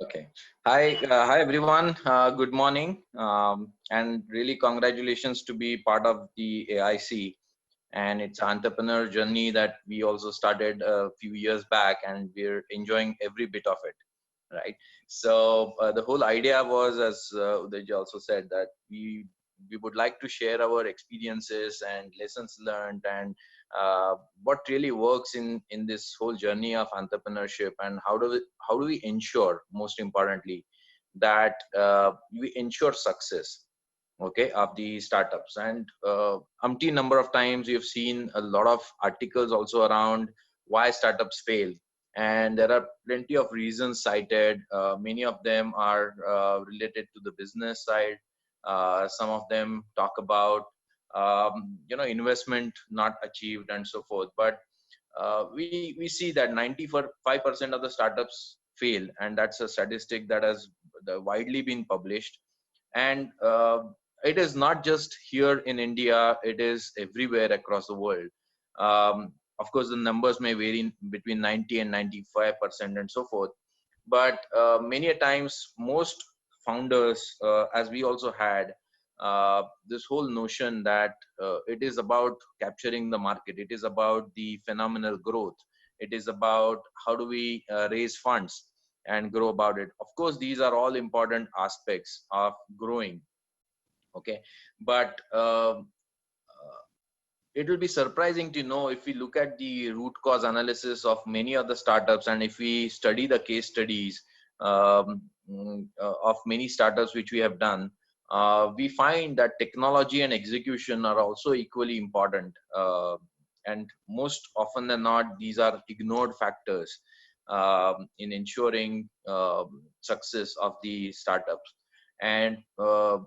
Okay. Hi everyone. Good morning. And really congratulations to be part of the AIC and its entrepreneur journey that we also started a few years back, and we're enjoying every bit of it, right? So the whole idea was, as Udaj also said, that we would like to share our experiences and lessons learned, and what really works in this whole journey of entrepreneurship, and how do we ensure, most importantly, that we ensure success, okay, of the startups. And umpteen number of times you've seen a lot of articles also around why startups fail, and there are plenty of reasons cited. Many of them are related to the business side. Some of them talk about investment not achieved and so forth. But we see that 95% of the startups fail, and that's a statistic that has widely been published. And it is not just here in India, it is everywhere across the world. Of course, the numbers may vary between 90 and 95% and so forth. But many a times, most founders, as we also had, this whole notion that it is about capturing the market, it is about the phenomenal growth, it is about how do we raise funds and grow about it. Of course, these are all important aspects of growing, okay. But it will be surprising to know, if we look at the root cause analysis of many of the startups, and if we study the case studies of many startups which we have done, we find that technology and execution are also equally important. And most often than not, these are ignored factors in ensuring success of the startups. And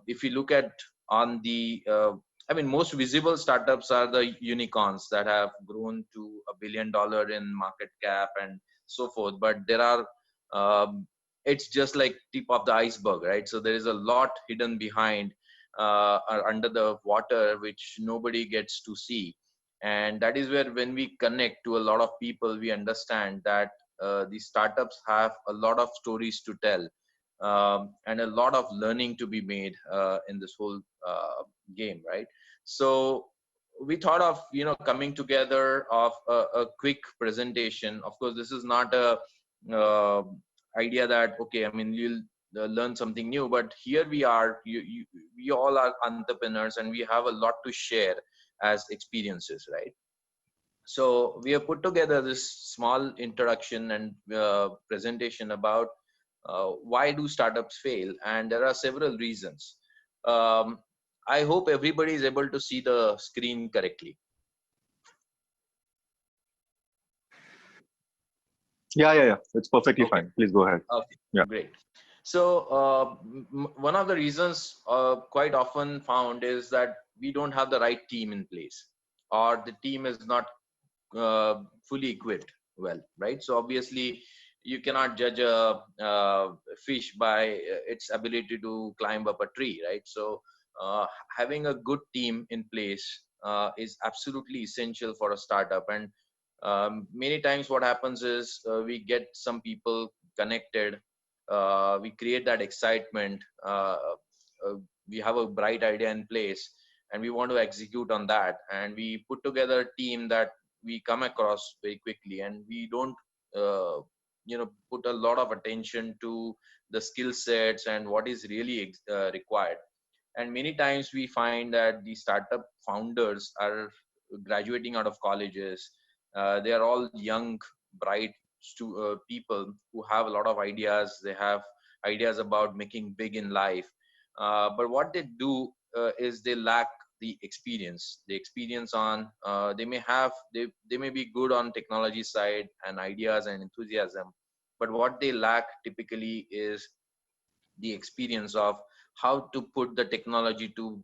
if you look at on the I mean, most visible startups are the unicorns that have grown to $1 billion in market cap and so forth. But there are, it's just like tip of the iceberg, right? So there is a lot hidden behind, or under the water, which nobody gets to see. And that is where, when we connect to a lot of people, we understand that these startups have a lot of stories to tell, and a lot of learning to be made in this whole game, right? So we thought of coming together of a quick presentation. Of course, this is not a uh, idea that, okay, I mean, you'll learn something new, but here we are, we all are entrepreneurs, and we have a lot to share as experiences, right? So we have put together this small introduction and presentation about why do startups fail, and there are several reasons. um, I hope everybody is able to see the screen correctly. Yeah. It's perfectly Okay. fine. Please go ahead. Okay, Yeah. great. So one of the reasons quite often found is that we don't have the right team in place, or the team is not fully equipped well, right? So obviously you cannot judge a fish by its ability to climb up a tree, right? So having a good team in place is absolutely essential for a startup. And many times what happens is, we get some people connected, we create that excitement, uh, we have a bright idea in place, and we want to execute on that, and we put together a team that we come across very quickly, and we don't put a lot of attention to the skill sets and what is really required. And many times we find that the startup founders are graduating out of colleges. They are all young, bright people who have a lot of ideas. They have ideas about making big in life, but what they do is they lack the experience on, they may be good on technology side and ideas and enthusiasm, but what they lack typically is the experience of how to put the technology to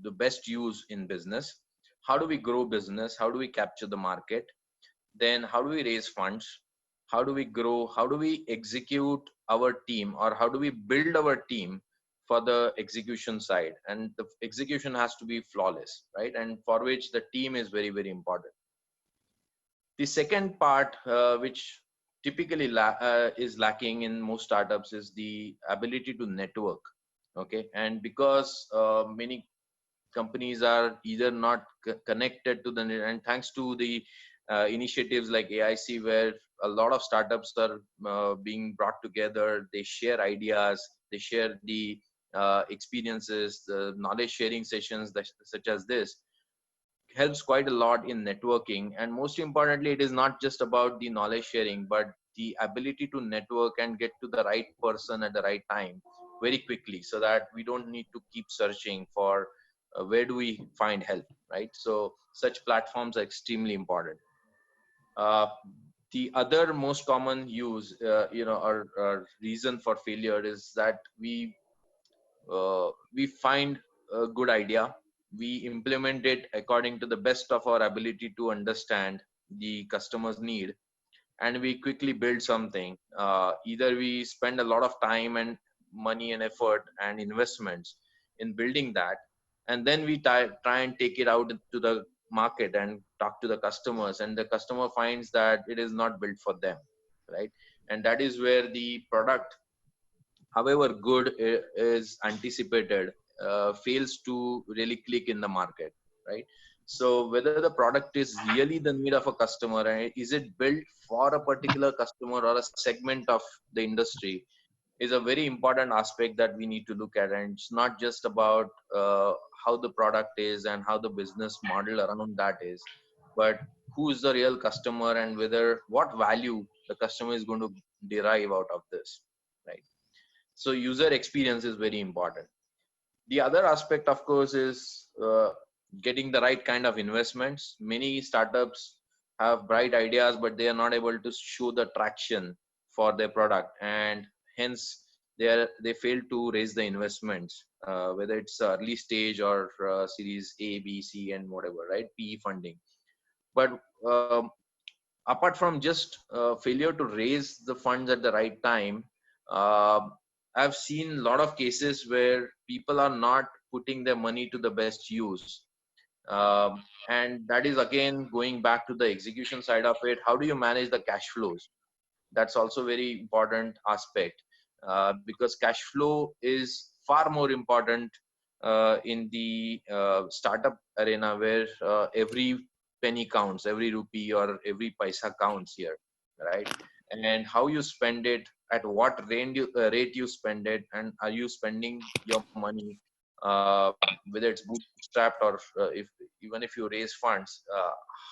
the best use in business. How do we grow business? How do we capture the market? Then how do we raise funds? How do we grow? How do we execute our team, or how do we build our team for the execution side? And the execution has to be flawless, right? And for which the team is very, very important. The second part, which typically is lacking in most startups is the ability to network. Okay, and because many companies are either not connected to the net, and thanks to the initiatives like AIC, where a lot of startups are being brought together, they share ideas, they share the experiences, the knowledge sharing sessions such as this helps quite a lot in networking. And most importantly, it is not just about the knowledge sharing, but the ability to network and get to the right person at the right time very quickly, so that we don't need to keep searching for where do we find help, right? So such platforms are extremely important. uh, the other most common use, or reason for failure is that we find a good idea, we implement it according to the best of our ability to understand the customer's need, and we quickly build something. Either we spend a lot of time and money and effort and investments in building that, and then we try and take it out to the market and talk to the customers, and the customer finds that it is not built for them, right? And that is where the product, however good is anticipated, fails to really click in the market, right? So whether the product is really the need of a customer, and is it built for a particular customer or a segment of the industry, is a very important aspect that we need to look at. And it's not just about how the product is and how the business model around that is, but who is the real customer, and whether what value the customer is going to derive out of this, right? So user experience is very important. The other aspect, of course, is getting the right kind of investments. Many startups have bright ideas, but they are not able to show the traction for their product, and hence they fail to raise the investments, whether it's early stage or series A, B, C, and whatever, right? PE funding. But apart from just failure to raise the funds at the right time, uh, I've seen a lot of cases where people are not putting their money to the best use. And that is again going back to the execution side of it. How do you manage the cash flows? That's also very important aspect, because cash flow is far more important in the startup arena, where every penny counts, every rupee or every paisa counts here, right? And how you spend it, at what rate you spend it, and are you spending your money, whether it's bootstrapped or if even if you raise funds,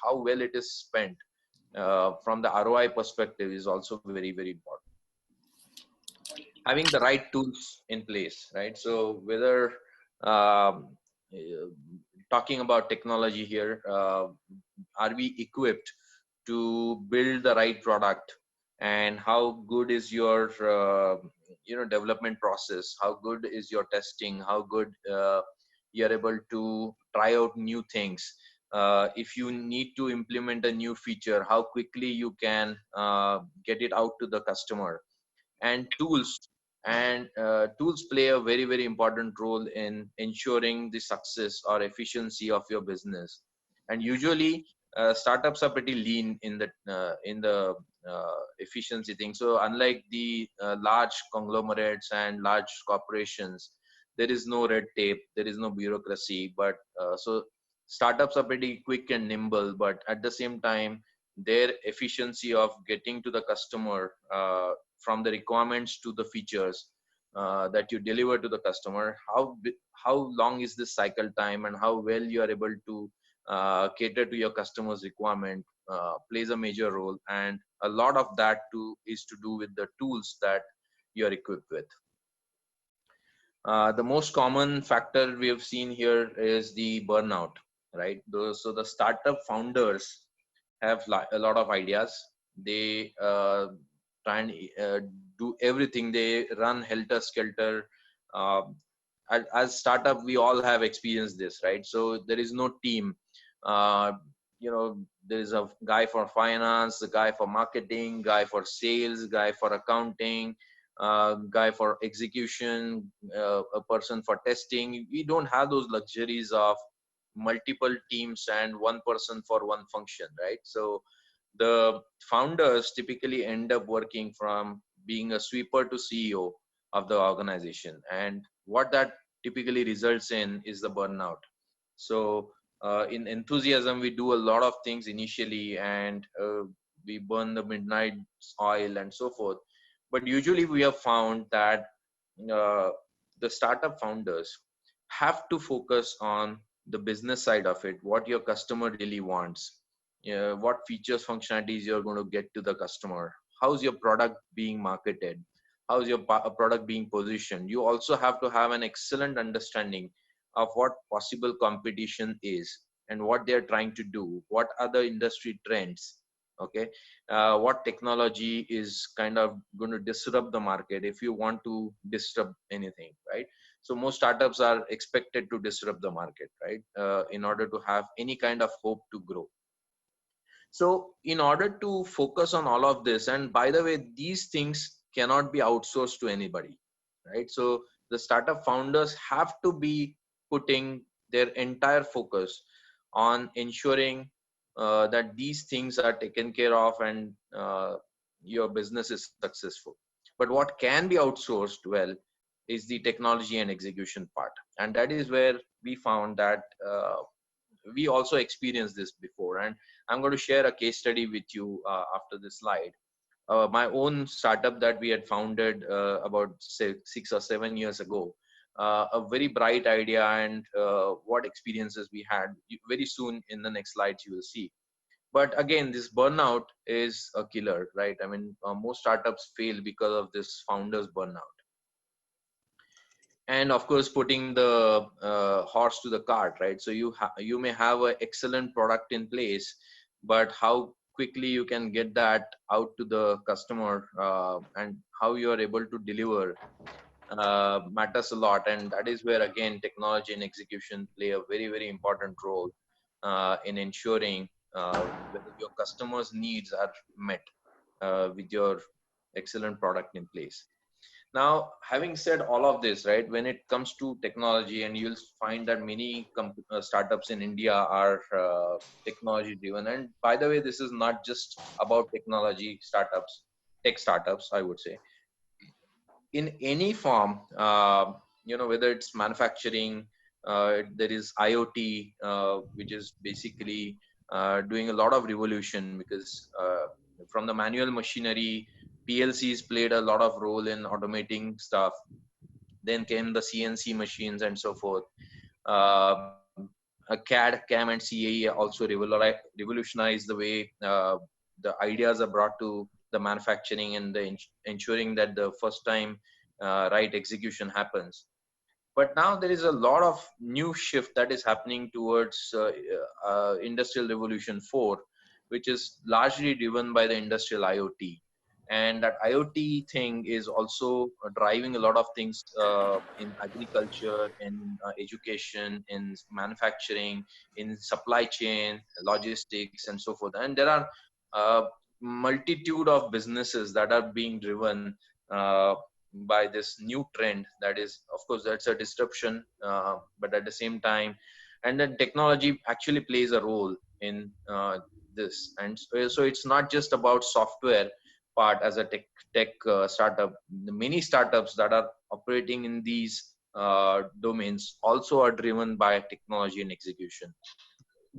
how well it is spent from the ROI perspective is also very, very important. Having the right tools in place, right? So whether um, uh, talking about technology here, are we equipped to build the right product, and how good is your development process? How good is your testing? How good you're able to try out new things? If you need to implement a new feature, how quickly you can get it out to the customer? And tools play a very, very important role in ensuring the success or efficiency of your business. And usually startups are pretty lean in the efficiency thing. So unlike the large conglomerates and large corporations, there is no red tape, there is no bureaucracy. But so startups are pretty quick and nimble, but at the same time their efficiency of getting to the customer, from the requirements to the features that you deliver to the customer, how long is this cycle time, and how well you are able to cater to your customer's requirement, plays a major role. And a lot of that too is to do with the tools that you are equipped with. The most common factor we have seen here is the burnout, right? So the startup founders have a lot of ideas. They try and do everything. They run helter skelter. Um, as startup, we all have experienced this, right? So there is no team. Uh, there is a guy for finance, a guy for marketing, guy for sales, guy for accounting, guy for execution, a person for testing. We don't have those luxuries of multiple teams and one person for one function, right? So the founders typically end up working from being a sweeper to CEO of the organization. And what that typically results in is the burnout. So in enthusiasm, we do a lot of things initially, and we burn the midnight oil and so forth. But usually we have found that uh, the startup founders have to focus on the business side of it, what your customer really wants, what features, functionalities you're going to get to the customer, how's your product being marketed, how's your product being positioned. You also have to have an excellent understanding of what possible competition is and what they're trying to do, what are the industry trends, okay, what technology is kind of going to disrupt the market if you want to disrupt anything, right? So most startups are expected to disrupt the market, right, in order to have any kind of hope to grow. So in order to focus on all of this, and by the way, these things cannot be outsourced to anybody, right? So the startup founders have to be putting their entire focus on ensuring that these things are taken care of, and your business is successful. But what can be outsourced well is the technology and execution part. And that is where we found that we also experienced this before. And I'm going to share a case study with you after this slide. My own startup that we had founded about 6 or 7 years ago, a very bright idea, and what experiences we had. Very soon in the next slides you will see. But again, this burnout is a killer, right? I mean, most startups fail because of this founder's burnout. And of course, putting the horse to the cart, right? So you may have an excellent product in place, but how quickly you can get that out to the customer, and how you are able to deliver matters a lot. And that is where again technology and execution play a very, very important role in ensuring whether your customers needs are met with your excellent product in place. Now, having said all of this, right, when it comes to technology, and you'll find that many startups in India are technology driven. And by the way, this is not just about technology startups, tech startups, I would say, in any form, whether it's manufacturing, there is IoT, which is basically doing a lot of revolution, because from the manual machinery, PLCs played a lot of role in automating stuff. Then came the CNC machines and so forth. Um, CAD, CAM, and CAE also revolutionized the way the ideas are brought to the manufacturing, and the ensuring that the first time right execution happens. But now there is a lot of new shift that is happening towards industrial revolution 4, which is largely driven by the industrial IoT. And that IoT thing is also driving a lot of things in agriculture, in education, in manufacturing, in supply chain, logistics, and so forth. And there are multitude of businesses that are being driven uh, by this new trend. That is, of course, that's a disruption, but at the same time, and then technology actually plays a role in this. And so it's not just about software part as a tech startup. The many startups that are operating in these domains also are driven by technology and execution.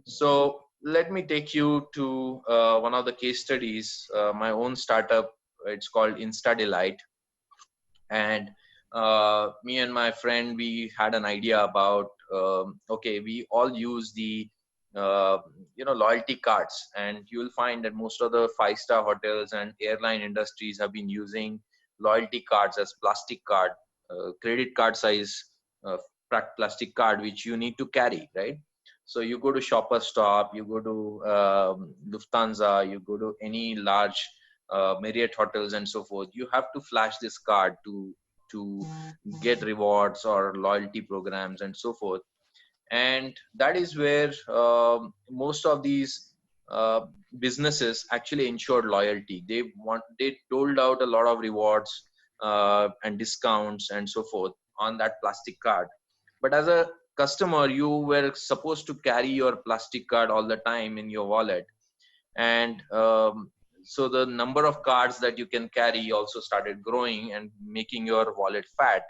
So let me take you to one of the case studies, my own startup. It's called Insta Delight. And me and my friend, we had an idea about, okay, we all use the loyalty cards, and you will find that most of the 5-star hotels and airline industries have been using loyalty cards as plastic card, credit card size plastic card, which you need to carry, right? So you go to Shopper Stop, you go to Lufthansa, you go to any large Marriott hotels and so forth. You have to flash this card to get rewards or loyalty programs and so forth. And that is where most of these uh, businesses actually ensured loyalty. They doled out a lot of rewards and discounts and so forth on that plastic card. But as a customer, you were supposed to carry your plastic card all the time in your wallet. And so the number of cards that you can carry also started growing and making your wallet fat,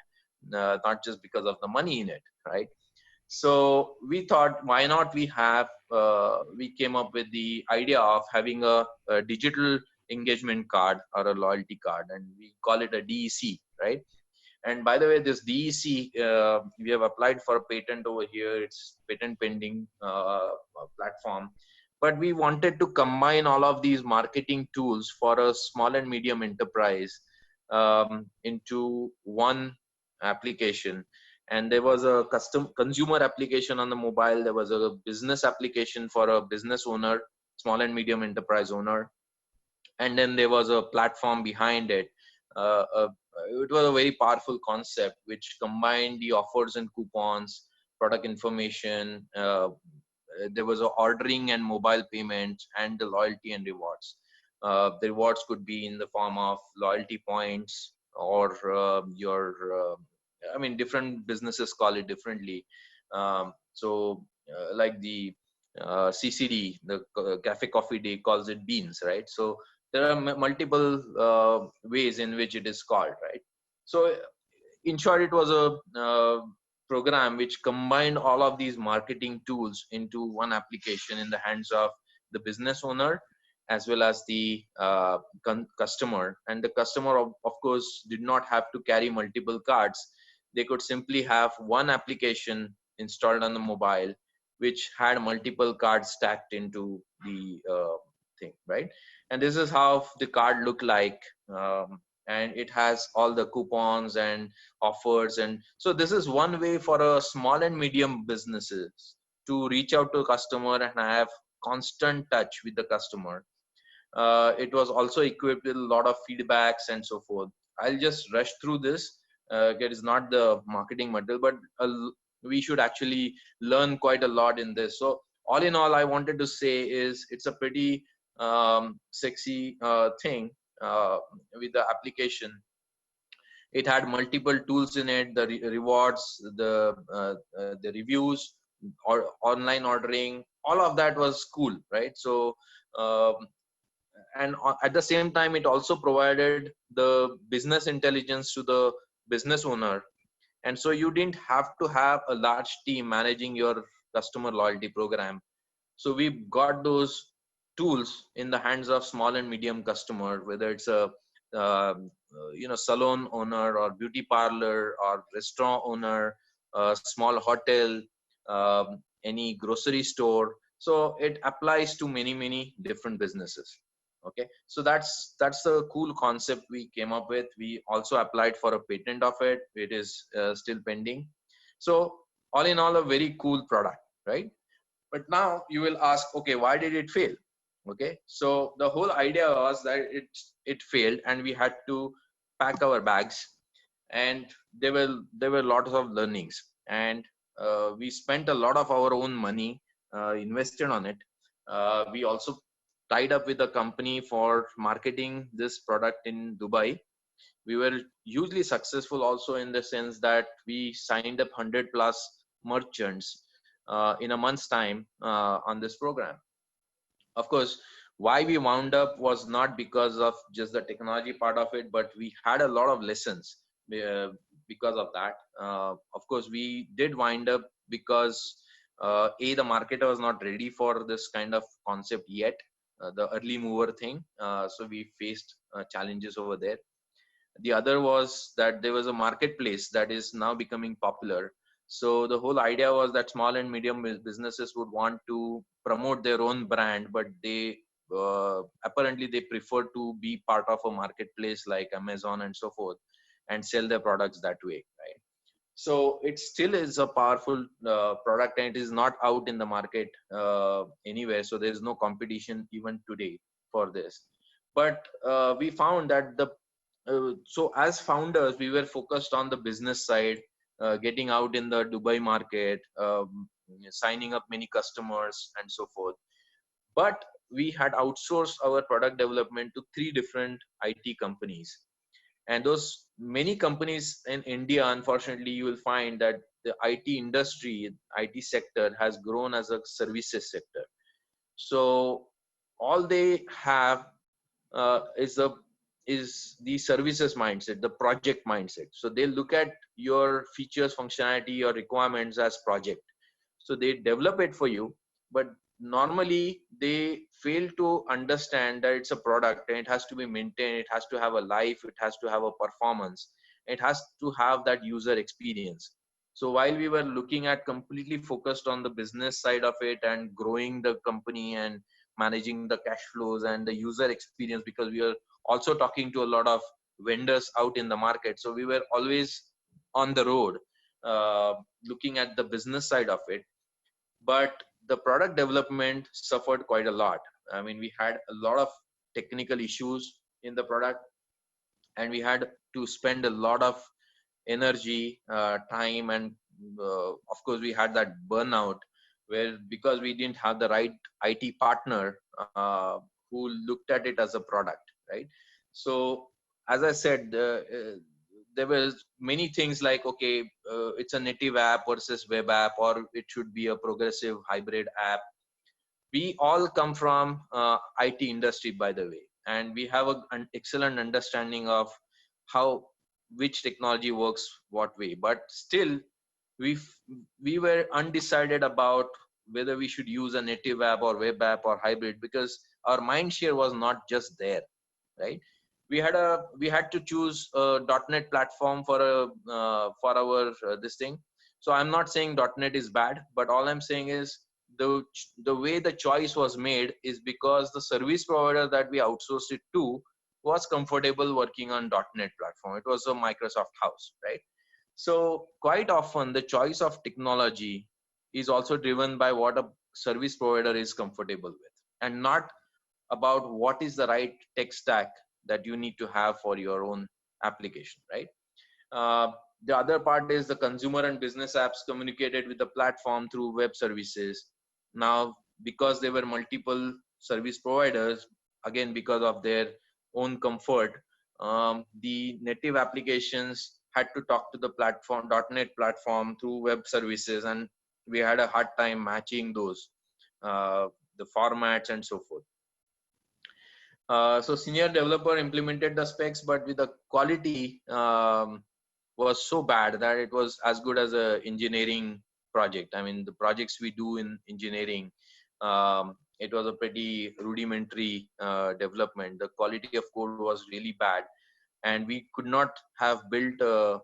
not just because of the money in it, right? So we thought, why not we came up with the idea of having a digital engagement card or a loyalty card, and we call it a DEC, right? And by the way, this DEC, we have applied for a patent over here. It's patent pending platform. But we wanted to combine all of these marketing tools for a small and medium enterprise into one application. And there was a custom consumer application on the mobile. There was a business application for a business owner, small and medium enterprise owner, and then there was a platform behind it. It was a very powerful concept which combined the offers and coupons, product information. There was a ordering and mobile payments, and the loyalty and rewards. The rewards could be in the form of loyalty points or I mean, different businesses call it differently. Like the CCD, the Cafe Coffee Day calls it beans, right? So there are multiple ways in which it is called, right? So in short, it was a program which combined all of these marketing tools into one application in the hands of the business owner as well as the customer. And the customer, of course, did not have to carry multiple cards. They could simply have one application installed on the mobile which had multiple cards stacked into the thing, right? And this is how the card looked like. And it has all the coupons and offers. And so this is one way for a small and medium businesses to reach out to a customer and have constant touch with the customer. It was also equipped with a lot of feedbacks and so forth. I'll just rush through this. It is not the marketing material, but we should actually learn quite a lot in this. So all in all, I wanted to say is it's a pretty sexy thing with the application. It had multiple tools in it, the rewards, the reviews, or online ordering, all of that was cool, right? So um, and at the same time, it also provided the business intelligence to the business owner. And so you didn't have to have a large team managing your customer loyalty program. So we got those tools in the hands of small and medium customer, whether it's a salon owner or beauty parlor or restaurant owner, a small hotel, any grocery store. So it applies to many different businesses. Okay, so that's a cool concept we came up with. We also applied for a patent of it. It is still pending. So all in all, a very cool product, right? But now you will ask, okay, why did it fail? Okay, so the whole idea was that it failed, and we had to pack our bags, and there were lots of learnings, and we spent a lot of our own money invested on it. We also tied up with a company for marketing this product in Dubai. We were hugely successful also in the sense that we signed up 100 plus merchants in a month's time on this program. Of course, why we wound up was not because of just the technology part of it, but we had a lot of lessons uh, because of that. Of course, we did wind up because the market was not ready for this kind of concept yet, the early mover thing. So we faced challenges over there. The other was that there was a marketplace that is now becoming popular. So the whole idea was that small and medium businesses would want to promote their own brand, but they apparently they prefer to be part of a marketplace like Amazon and so forth, and sell their products that way, right? So it still is a powerful product, and it is not out in the market anywhere. So there is no competition even today for this. But we found that so as founders, we were focused on the business side, getting out in the Dubai market, signing up many customers and so forth. But we had outsourced our product development to three different IT companies. And those many companies in India, unfortunately, you will find that the IT industry, IT sector has grown as a services sector. So all they have is the services mindset, the project mindset. So they look at your features, functionality, your requirements as project. So they develop it for you, but normally they fail to understand that it's a product and it has to be maintained, it has to have a life, it has to have a performance, it has to have that user experience. So while we were looking at completely focused on the business side of it and growing the company and managing the cash flows and the user experience, because we are also talking to a lot of vendors out in the market, so we were always on the road, looking at the business side of it. But the product development suffered quite a lot. I mean, we had a lot of technical issues in the product, and we had to spend a lot of energy, time, and of course we had that burnout, where because we didn't have the right IT partner who looked at it as a product, right? So as I said, there was many things like, okay, it's a native app versus web app, or it should be a progressive hybrid app. We all come from IT industry, by the way, and we have an excellent understanding of how which technology works what way. But still, we we were undecided about whether we should use a native app or web app or hybrid, because our mind share was not just there, right? We had to choose a .NET platform for our this thing. So I'm not saying .NET is bad, but all I'm saying is the way the choice was made is because the service provider that we outsourced it to was comfortable working on .NET platform. It was a Microsoft house, right? So quite often the choice of technology is also driven by what a service provider is comfortable with, and not about what is the right tech stack that you need to have for your own application, right? Uh, the other part is the consumer and business apps communicated with the platform through web services. Now, because there were multiple service providers, again, because of their own comfort, the native applications had to talk to the platform, .NET platform through web services, and we had a hard time matching those, the formats and so forth. So senior developer implemented the specs, but with the quality was so bad that it was as good as a engineering project. I mean, the projects we do in engineering, it was a pretty rudimentary development. The quality of code was really bad, and we could not have built a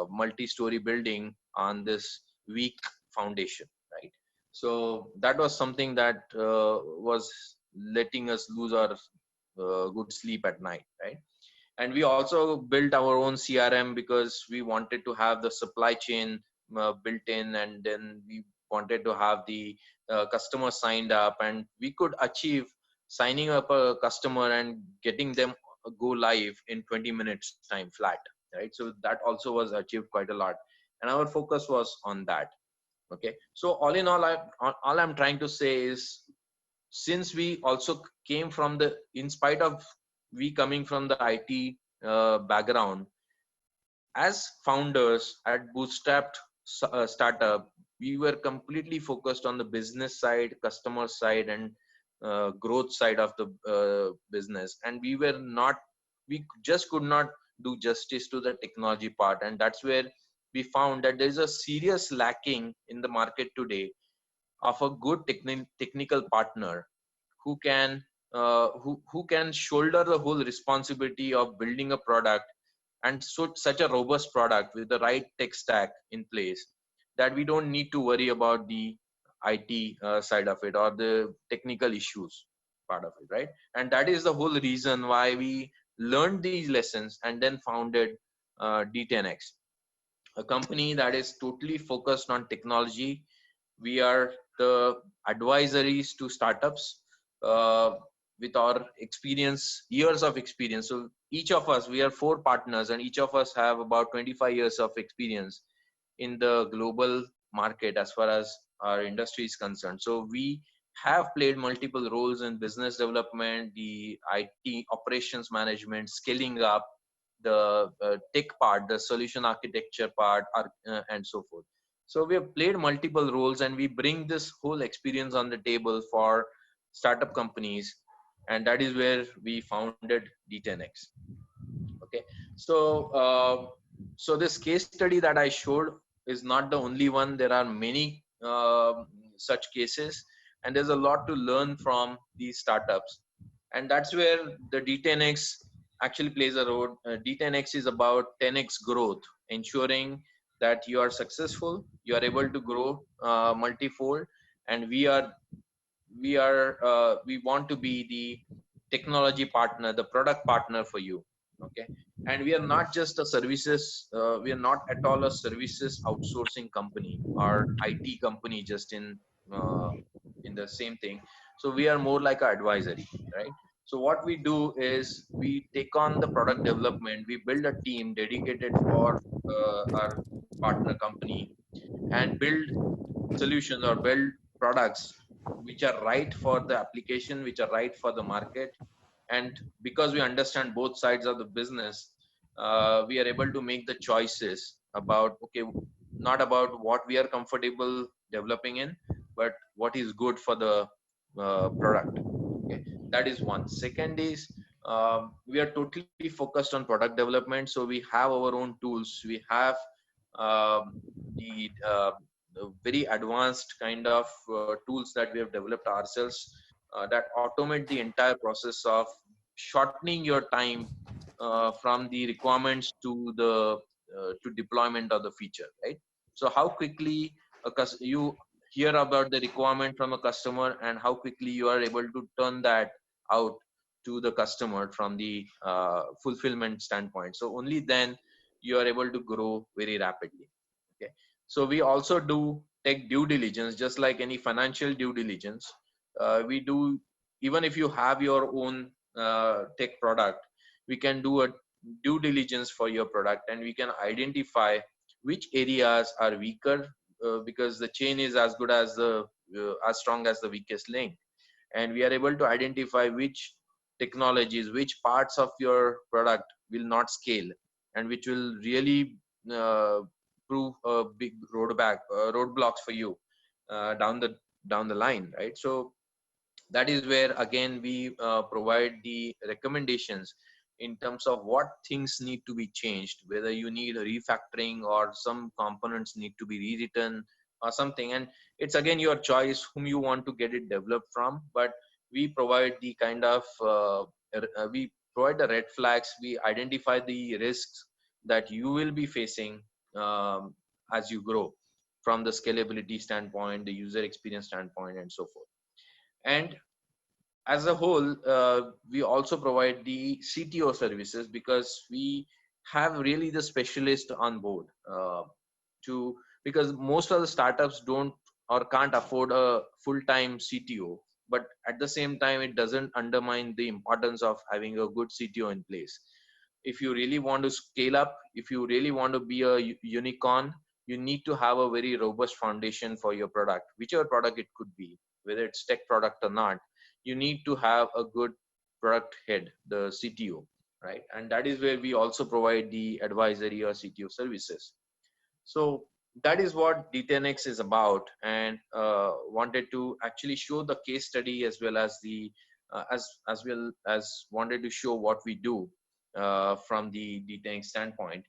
multi-story building on this weak foundation, right? So that was something that was letting us lose our good sleep at night, right? And we also built our own CRM because we wanted to have the supply chain built in, and then we wanted to have the customer signed up, and we could achieve signing up a customer and getting them go live in 20 minutes time flat, right? So that also was achieved quite a lot, and our focus was on that. Okay, so all in all, all I'm trying to say is, since we also came from the, in spite of we coming from the IT background, as founders at bootstrapped startup, we were completely focused on the business side, customer side, and growth side of the business, and we just could not do justice to the technology part. And that's where we found that there is a serious lacking in the market today of a good technical partner who can who can shoulder the whole responsibility of building a product, and such a robust product with the right tech stack in place, that we don't need to worry about the IT side of it or the technical issues part of it, right? And that is the whole reason why we learned these lessons and then founded D10X, a company that is totally focused on technology. We are the advisories to startups with our experience, years of experience. So each of us, we are 4 partners, and each of us have about 25 years of experience in the global market as far as our industry is concerned. So we have played multiple roles in business development, the IT operations management, scaling up, the tech part, the solution architecture part, and so forth. So we have played multiple roles, and we bring this whole experience on the table for startup companies, and that is where we founded D10X. Okay, so so this case study that I showed is not the only one. There are many such cases, and there's a lot to learn from these startups, and that's where the D10X actually plays a role. D10X is about 10x growth, ensuring that you are successful, you are able to grow multifold, and we want to be the technology partner, the product partner for you. Okay, and we are not just a services, we are not at all a services outsourcing company or IT company just uh, in the same thing. So we are more like a advisory, right? So what we do is we take on the product development, we build a team dedicated for our partner company, and build solutions or build products which are right for the application, which are right for the market. And because we understand both sides of the business, we are able to make the choices about, okay, not about what we are comfortable developing in, but what is good for the product. Okay, that is one. Second is, we are totally focused on product development, so we have our own tools. We have um, the very advanced kind of tools that we have developed ourselves that automate the entire process of shortening your time from the requirements to deployment of the feature, right? So how quickly you hear about the requirement from a customer, and how quickly you are able to turn that out to the customer from the fulfillment standpoint. So only then you are able to grow very rapidly. Okay, so we also do tech due diligence, just like any financial due diligence. We do, even if you have your own tech product, we can do a due diligence for your product, and we can identify which areas are weaker, because the chain is as good as the as strong as the weakest link. And we are able to identify which technologies, which parts of your product will not scale, and which will really uh, prove a big roadblocks for you down the line, right? So that is where again we provide the recommendations in terms of what things need to be changed, whether you need a refactoring or some components need to be rewritten or something. And it's again your choice whom you want to get it developed from, but we provide the kind of we provide the red flags, we identify the risks that you will be facing as you grow, from the scalability standpoint, the user experience standpoint, and so forth. And as a whole, we also provide the CTO services, because we have really the specialist on board to because most of the startups don't or can't afford a full-time CTO, but at the same time it doesn't undermine the importance of having a good CTO in place. If you really want to scale up, if you really want to be a unicorn, you need to have a very robust foundation for your product, whichever product it could be, whether it's tech product or not. You need to have a good product head, the CTO, right? And that is where we also provide the advisory or CTO services. So that is what D10X is about, and wanted to actually show the case study, as well as the as well as wanted to show what we do from the D10X standpoint.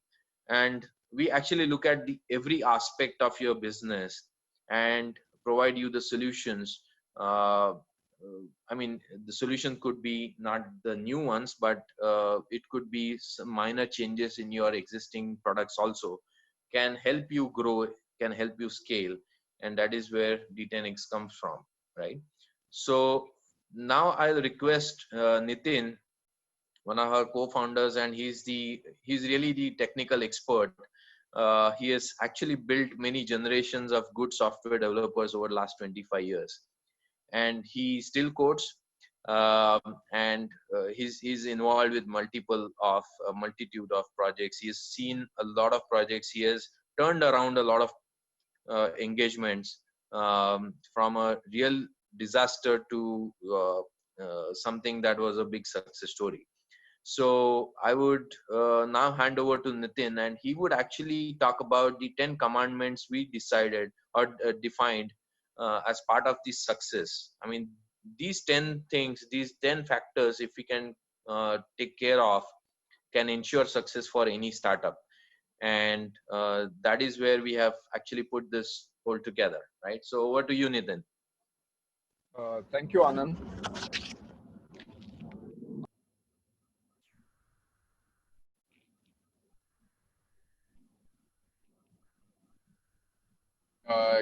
And we actually look at the every aspect of your business and provide you the solutions. I mean, the solution could be not the new ones, but it could be some minor changes in your existing products also, can help you grow, can help you scale. And that is where D10X comes from, right? So now I'll request Nitin, one of our co-founders, and he's really the technical expert. He has actually built many generations of good software developers over the last 25 years, and he still codes. And he's involved with multiple of a multitude of projects. He has seen a lot of projects. He has turned around a lot of engagements, from a real disaster to something that was a big success story. So I would now hand over to Nitin, and he would actually talk about the 10 commandments we decided or defined as part of this success. I mean, these 10 things, these 10 factors, if we can take care of, can ensure success for any startup. And that is where we have actually put this whole together, right? So over to you, Nitin. Thank you, Anand.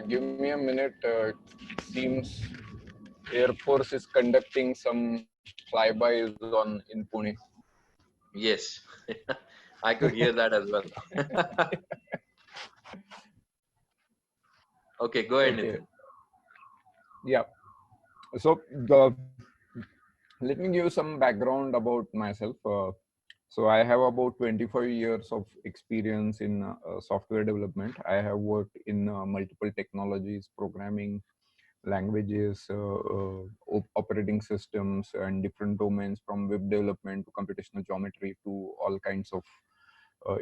Give me a minute. It seems Air Force is conducting some flybys on in Pune. Yes. I could hear that as well. Okay, go ahead, Okay. Nitin. Yeah. So the let me give you some background about myself. So I have about 25 years of experience in software development. I have worked in multiple technologies, programming languages, operating systems, and different domains, from web development to computational geometry to all kinds of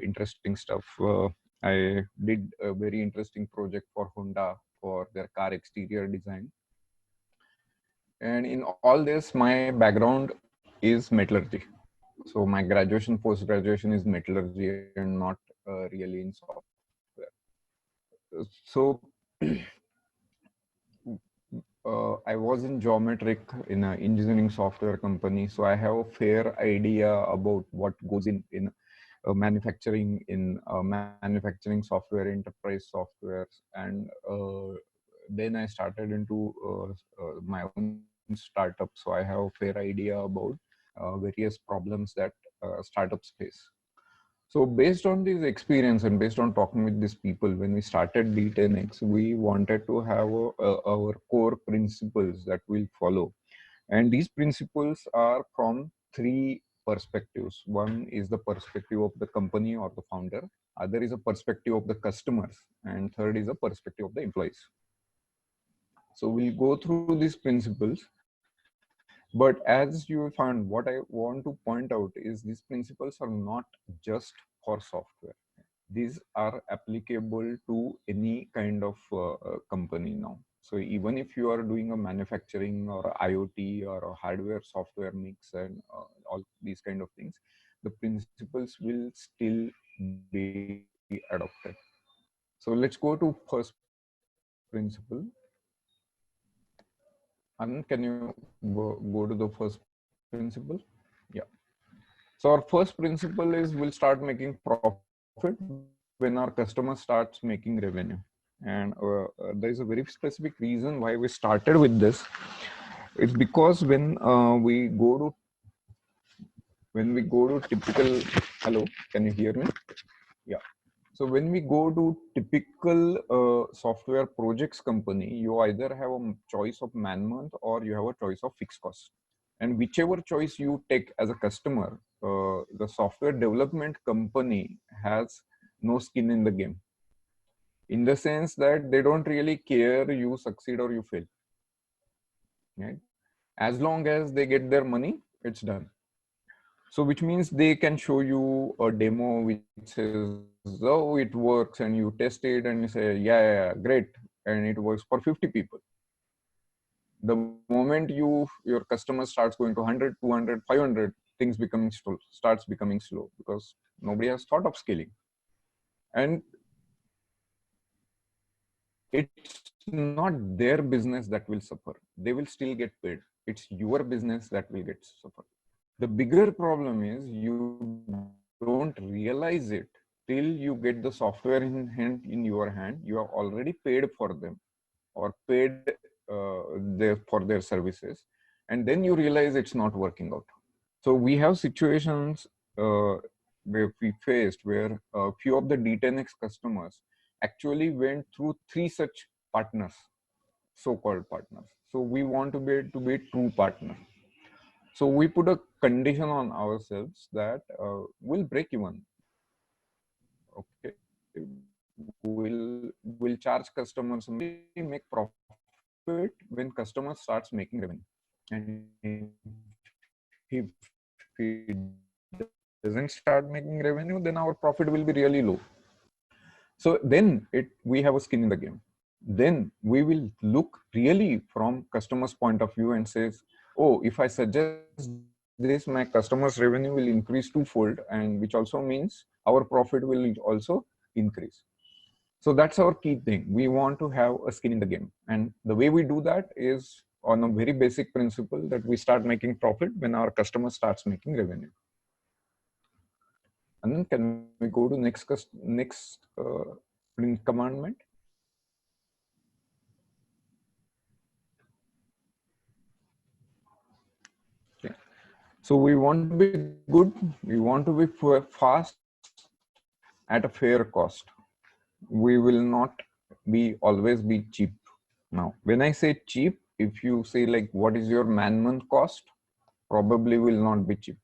interesting stuff. I did a very interesting project for Honda for their car exterior design. And in all this, my background is metallurgy. So my graduation, post graduation is metallurgy and not really in software. So I was in geometric in an engineering software company, so I have a fair idea about what goes in manufacturing, in manufacturing software, enterprise softwares, and then I started into my own startup. So I have a fair idea about various problems that startups face. So based on this experience and based on talking with these people, when we started D10X, we wanted to have our core principles that we'll follow. And these principles are from three perspectives. One is the perspective of the company or the founder. Other is a perspective of the customers. And third is a perspective of the employees. So we'll go through these principles. But as you will find, what I want to point out is these principles are not just for software. These are applicable to any kind of company now. So even if you are doing a manufacturing or a IoT or a hardware software mix and all these kind of things, the principles will still be adopted. So let's go to first principle. And can you go to the first principle? Yeah. So our first principle is we'll start making profit when our customer starts making revenue. And there is a very specific reason why we started with this. It's because when we go to typical, hello, can you hear me? Yeah. So when we go to typical software projects company, you either have a choice of man month or you have a choice of fixed cost. And whichever choice you take as a customer, the software development company has no skin in the game, in the sense that they don't really care you succeed or you fail. Right? As long as they get their money, it's done. So which means they can show you a demo which says, oh, it works, and you test it and you say, yeah, great. And it works for 50 people. The moment your customer starts going to 100, 200, 500, things starts becoming slow because nobody has thought of scaling. And it's not their business that will suffer. They will still get paid. It's your business that will get suffer. The bigger problem is you don't realize it till you get the software in your hand. You have already paid for them or paid for their services, and then you realize it's not working out. So we have situations where we faced where a few of the D10X customers actually went through three such partners, so-called partners. So we want to be true partner. So we put a condition on ourselves that we'll break even. Okay, we'll charge customers, make profit when customer starts making revenue. And if he doesn't start making revenue, then our profit will be really low. So then we have a skin in the game. then we will look really from customer's point of view and says, oh, if I suggest this, my customer's revenue will increase twofold, and which also means our profit will also increase. So that's our key thing. We want to have a skin in the game. And the way we do that is on a very basic principle that we start making profit when our customer starts making revenue. And then can we go to next commandment? Okay. So we want to be good. We want to be fast at a fair cost. We will not always be cheap. Now, when I say cheap, if you say like, what is your man-month cost? Probably will not be cheap.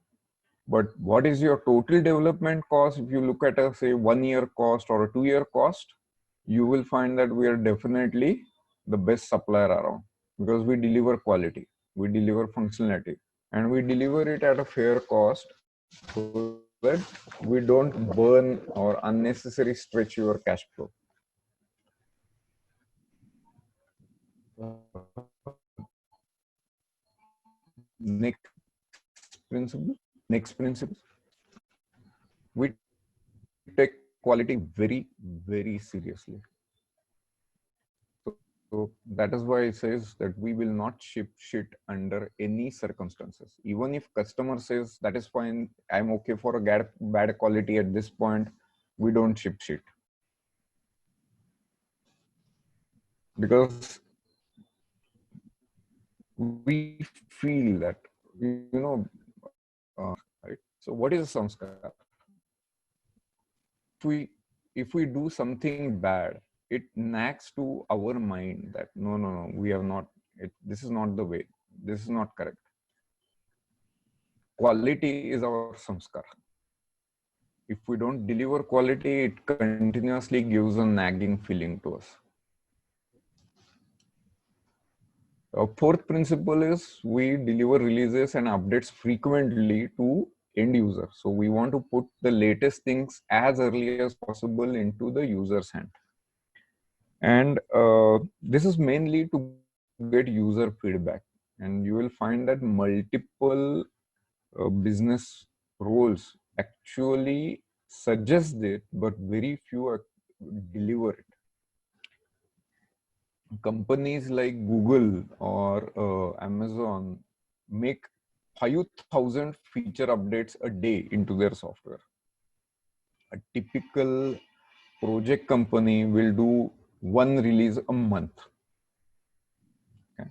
But what is your total development cost? If you look at a say 1 year cost or a 2 year cost, you will find that we are definitely the best supplier around, because we deliver quality, we deliver functionality, and we deliver it at a fair cost so that we don't burn or unnecessary stretch your cash flow. Next principle, we take quality very seriously. So that is why it says that we will not ship shit under any circumstances. Even if customer says that is fine, I'm okay for a bad quality at this point, we don't ship shit. Because we feel that, right? So what is a samskar? If we do something bad, it nags to our mind that no, we have not, this is not the way, this is not correct. Quality is our samskar. If we don't deliver quality, it continuously gives a nagging feeling to us. Fourth principle is we deliver releases and updates frequently to end user. So we want to put the latest things as early as possible into the user's hand. And this is mainly to get user feedback. And you will find that multiple business roles actually suggest it, but very few deliver it. Companies like Google or Amazon make 5,000 feature updates a day into their software. A typical project company will do one release a month. Okay.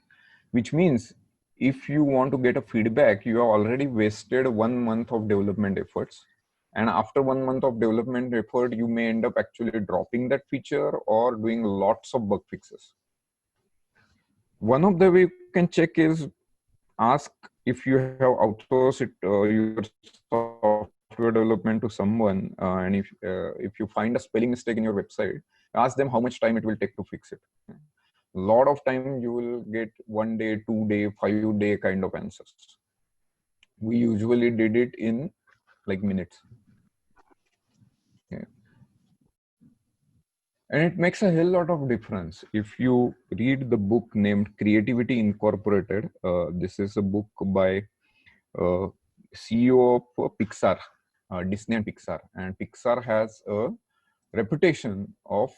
Which means if you want to get a feedback, you have already wasted 1 month of development efforts. And after 1 month of development effort, you may end up actually dropping that feature or doing lots of bug fixes. One of the way you can check is ask if you have outsourced your software development to someone, and if you find a spelling mistake in your website, ask them how much time it will take to fix it. A lot of time you will get 1 day, 2 day, 5 day kind of answers. We usually did it in like minutes. Okay. And it makes a hell lot of difference. If you read the book named Creativity Incorporated, this is a book by CEO of Pixar, Disney and Pixar. And Pixar has a reputation of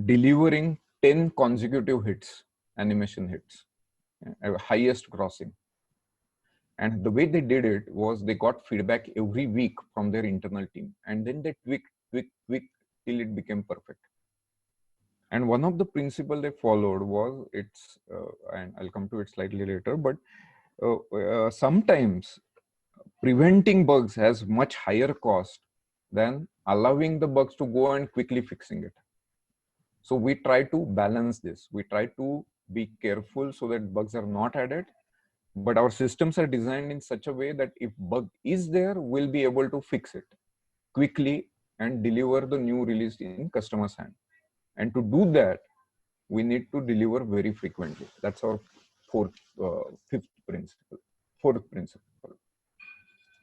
delivering 10 consecutive hits, animation hits, highest grossing. And the way they did it was they got feedback every week from their internal team, and then they tweaked till it became perfect. And one of the principles they followed was and I'll come to it slightly later, but sometimes preventing bugs has much higher cost than allowing the bugs to go and quickly fixing it. So we try to balance this. We try to be careful so that bugs are not added, but our systems are designed in such a way that if bug is there, we'll be able to fix it quickly and deliver the new release in customer's hand. And to do that, we need to deliver very frequently. That's our fifth principle. Fourth principle.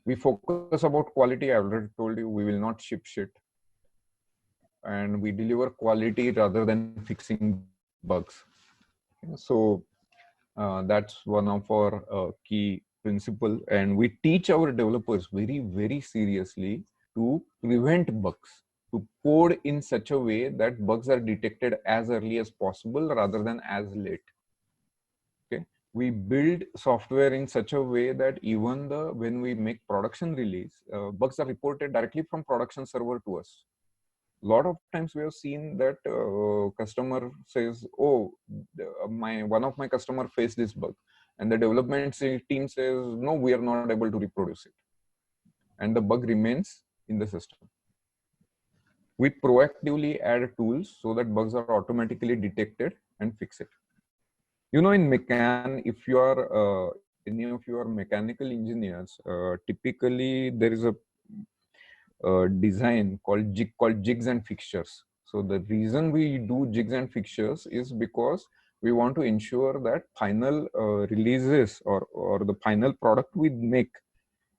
We focus about quality. I already told you we will not ship shit. and we deliver quality rather than fixing bugs. So that's one of our key principle, and we teach our developers very seriously to prevent bugs, to code in such a way that bugs are detected as early as possible rather than as late. Okay, we build software in such a way that even when we make production release, bugs are reported directly from production server to us. A lot of times we have seen that customer says, oh, my one of my customer faced this bug, and the team says, no, we are not able to reproduce it, and the bug remains in the system. We proactively add tools so that bugs are automatically detected and fix it. In if you are any of you are mechanical engineers, typically there is a design called jigs and fixtures. So the reason we do jigs and fixtures is because we want to ensure that final releases or the final product we make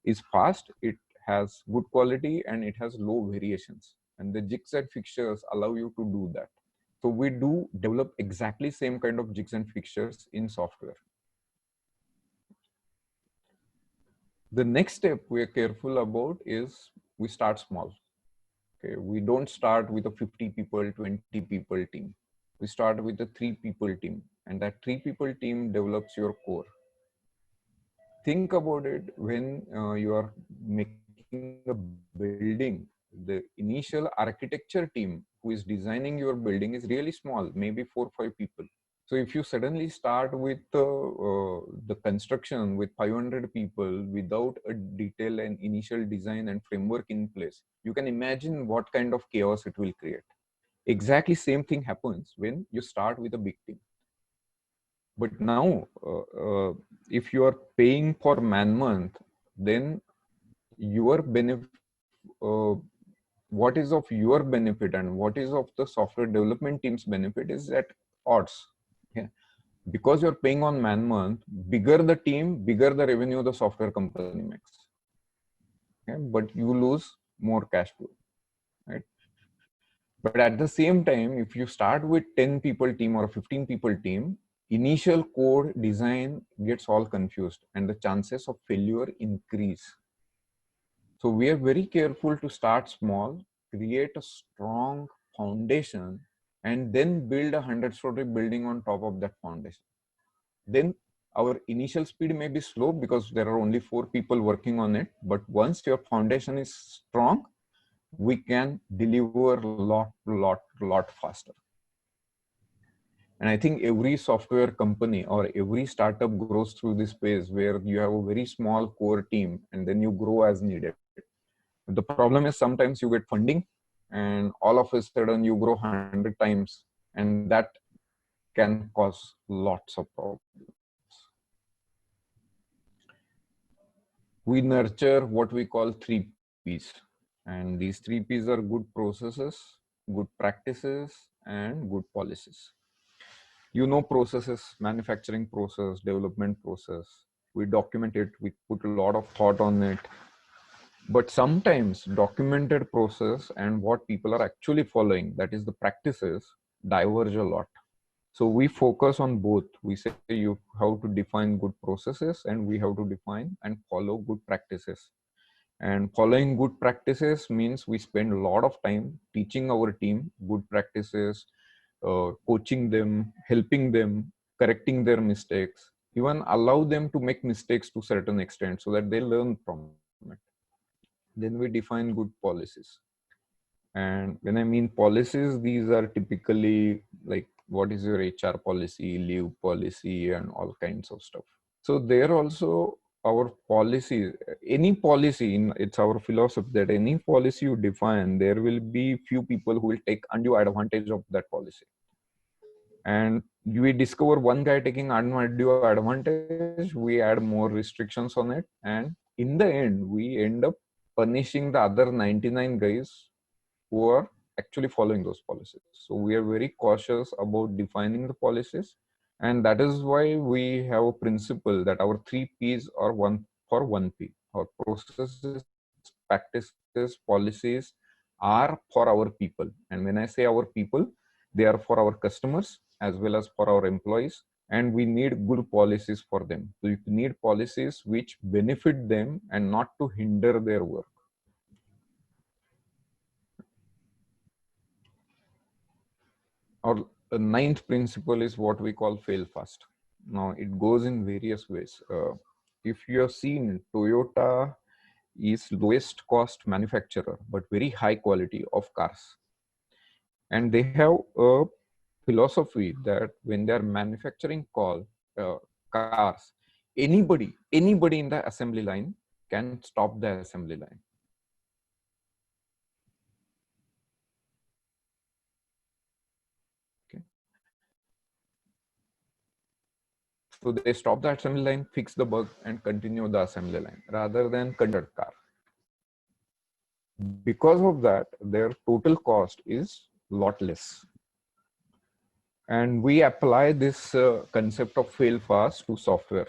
is fast, it has good quality, and it has low variations. And the jigs and fixtures allow you to do that. So we do develop exactly same kind of jigs and fixtures in software. The next step we are careful about is we start small. Okay, we don't start with a 50 people, 20 people team. We start with a 3 people team, and that 3 people team develops your core. Think about it, when you are making a building, the initial architecture team who is designing your building is really small, maybe 4 or 5 people. So if you suddenly start with the construction with 500 people without a detailed and initial design and framework in place, you can imagine what kind of chaos it will create. Exactly same thing happens when you start with a big team. But now, if you are paying for man month, then your benefit, uh, what is of your benefit and what is of the software development team's benefit is at odds. Okay? Because you're paying on man month, bigger the team, bigger the revenue the software company makes. Okay? But you lose more cash flow, right? But at the same time, if you start with 10 people team or a 15 people team, initial code design gets all confused and the chances of failure increase. So we are very careful to start small, create a strong foundation, and then build a 100-story building on top of that foundation. Then our initial speed may be slow because there are only 4 people working on it. But once your foundation is strong, we can deliver lot faster. And I think every software company or every startup grows through this phase where you have a very small core team and then you grow as needed. The problem is sometimes you get funding and all of a sudden you grow 100 times, and that can cause lots of problems. We nurture what we call 3Ps. And these 3Ps are good processes, good practices, and good policies. Processes, manufacturing process, development process. We document it, we put a lot of thought on it. But sometimes documented process and what people are actually following, that is the practices, diverge a lot. So we focus on both. We say you how to define good processes and we have to define and follow good practices. And following good practices means we spend a lot of time teaching our team good practices, coaching them, helping them, correcting their mistakes, even allow them to make mistakes to a certain extent so that they learn from it. Then we define good policies. And when I mean policies, these are typically like what is your HR policy, leave policy, and all kinds of stuff. So there also our policy, any policy in it's our philosophy that any policy you define, there will be few people who will take undue advantage of that policy. And we discover one guy taking undue advantage, we add more restrictions on it, and in the end we end up punishing the other 99 guys who are actually following those policies. So we are very cautious about defining the policies, and that is why we have a principle that our 3Ps are one for 1P. Our processes, practices, policies are are for our people. And when I say our people, they are for our customers as well as for our employees. And we need good policies for them. So you need policies which benefit them and not to hinder their work. Our ninth principle is what we call fail fast. Now it goes in various ways. If you have seen, Toyota is lowest cost manufacturer but very high quality of cars, and they have a philosophy that when they are manufacturing cars, anybody in the assembly line can stop the assembly line. Okay, so they stop the assembly line, fix the bug, and continue the assembly line rather than convert car. Because of that, their total cost is lot less. And we apply this concept of fail fast to software.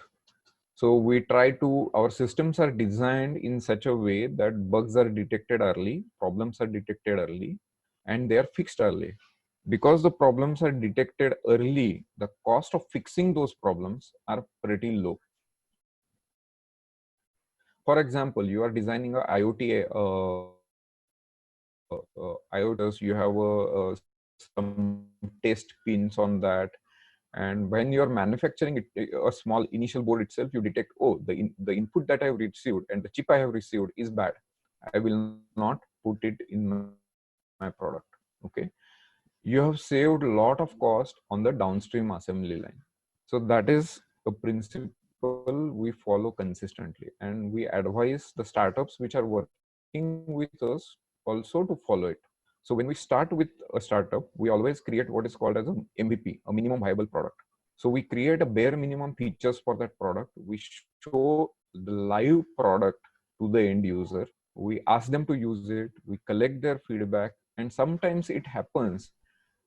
So we try to, our systems are designed in such a way that bugs are detected early, problems are detected early, and they are fixed early. Because the problems are detected early, the cost of fixing those problems are pretty low. For example, you are designing a IoT, IoTs, you have some test pins on that. And when you're manufacturing it, a small initial board itself, you detect, oh, the input that I have received and the chip I have received is bad. I will not put it in my product. Okay. You have saved a lot of cost on the downstream assembly line. So that is a principle we follow consistently. And we advise the startups which are working with us also to follow it. So when we start with a startup, we always create what is called as a MVP, a minimum viable product. So we create a bare minimum features for that product. We show the live product to the end user. We ask them to use it. We collect their feedback. And sometimes it happens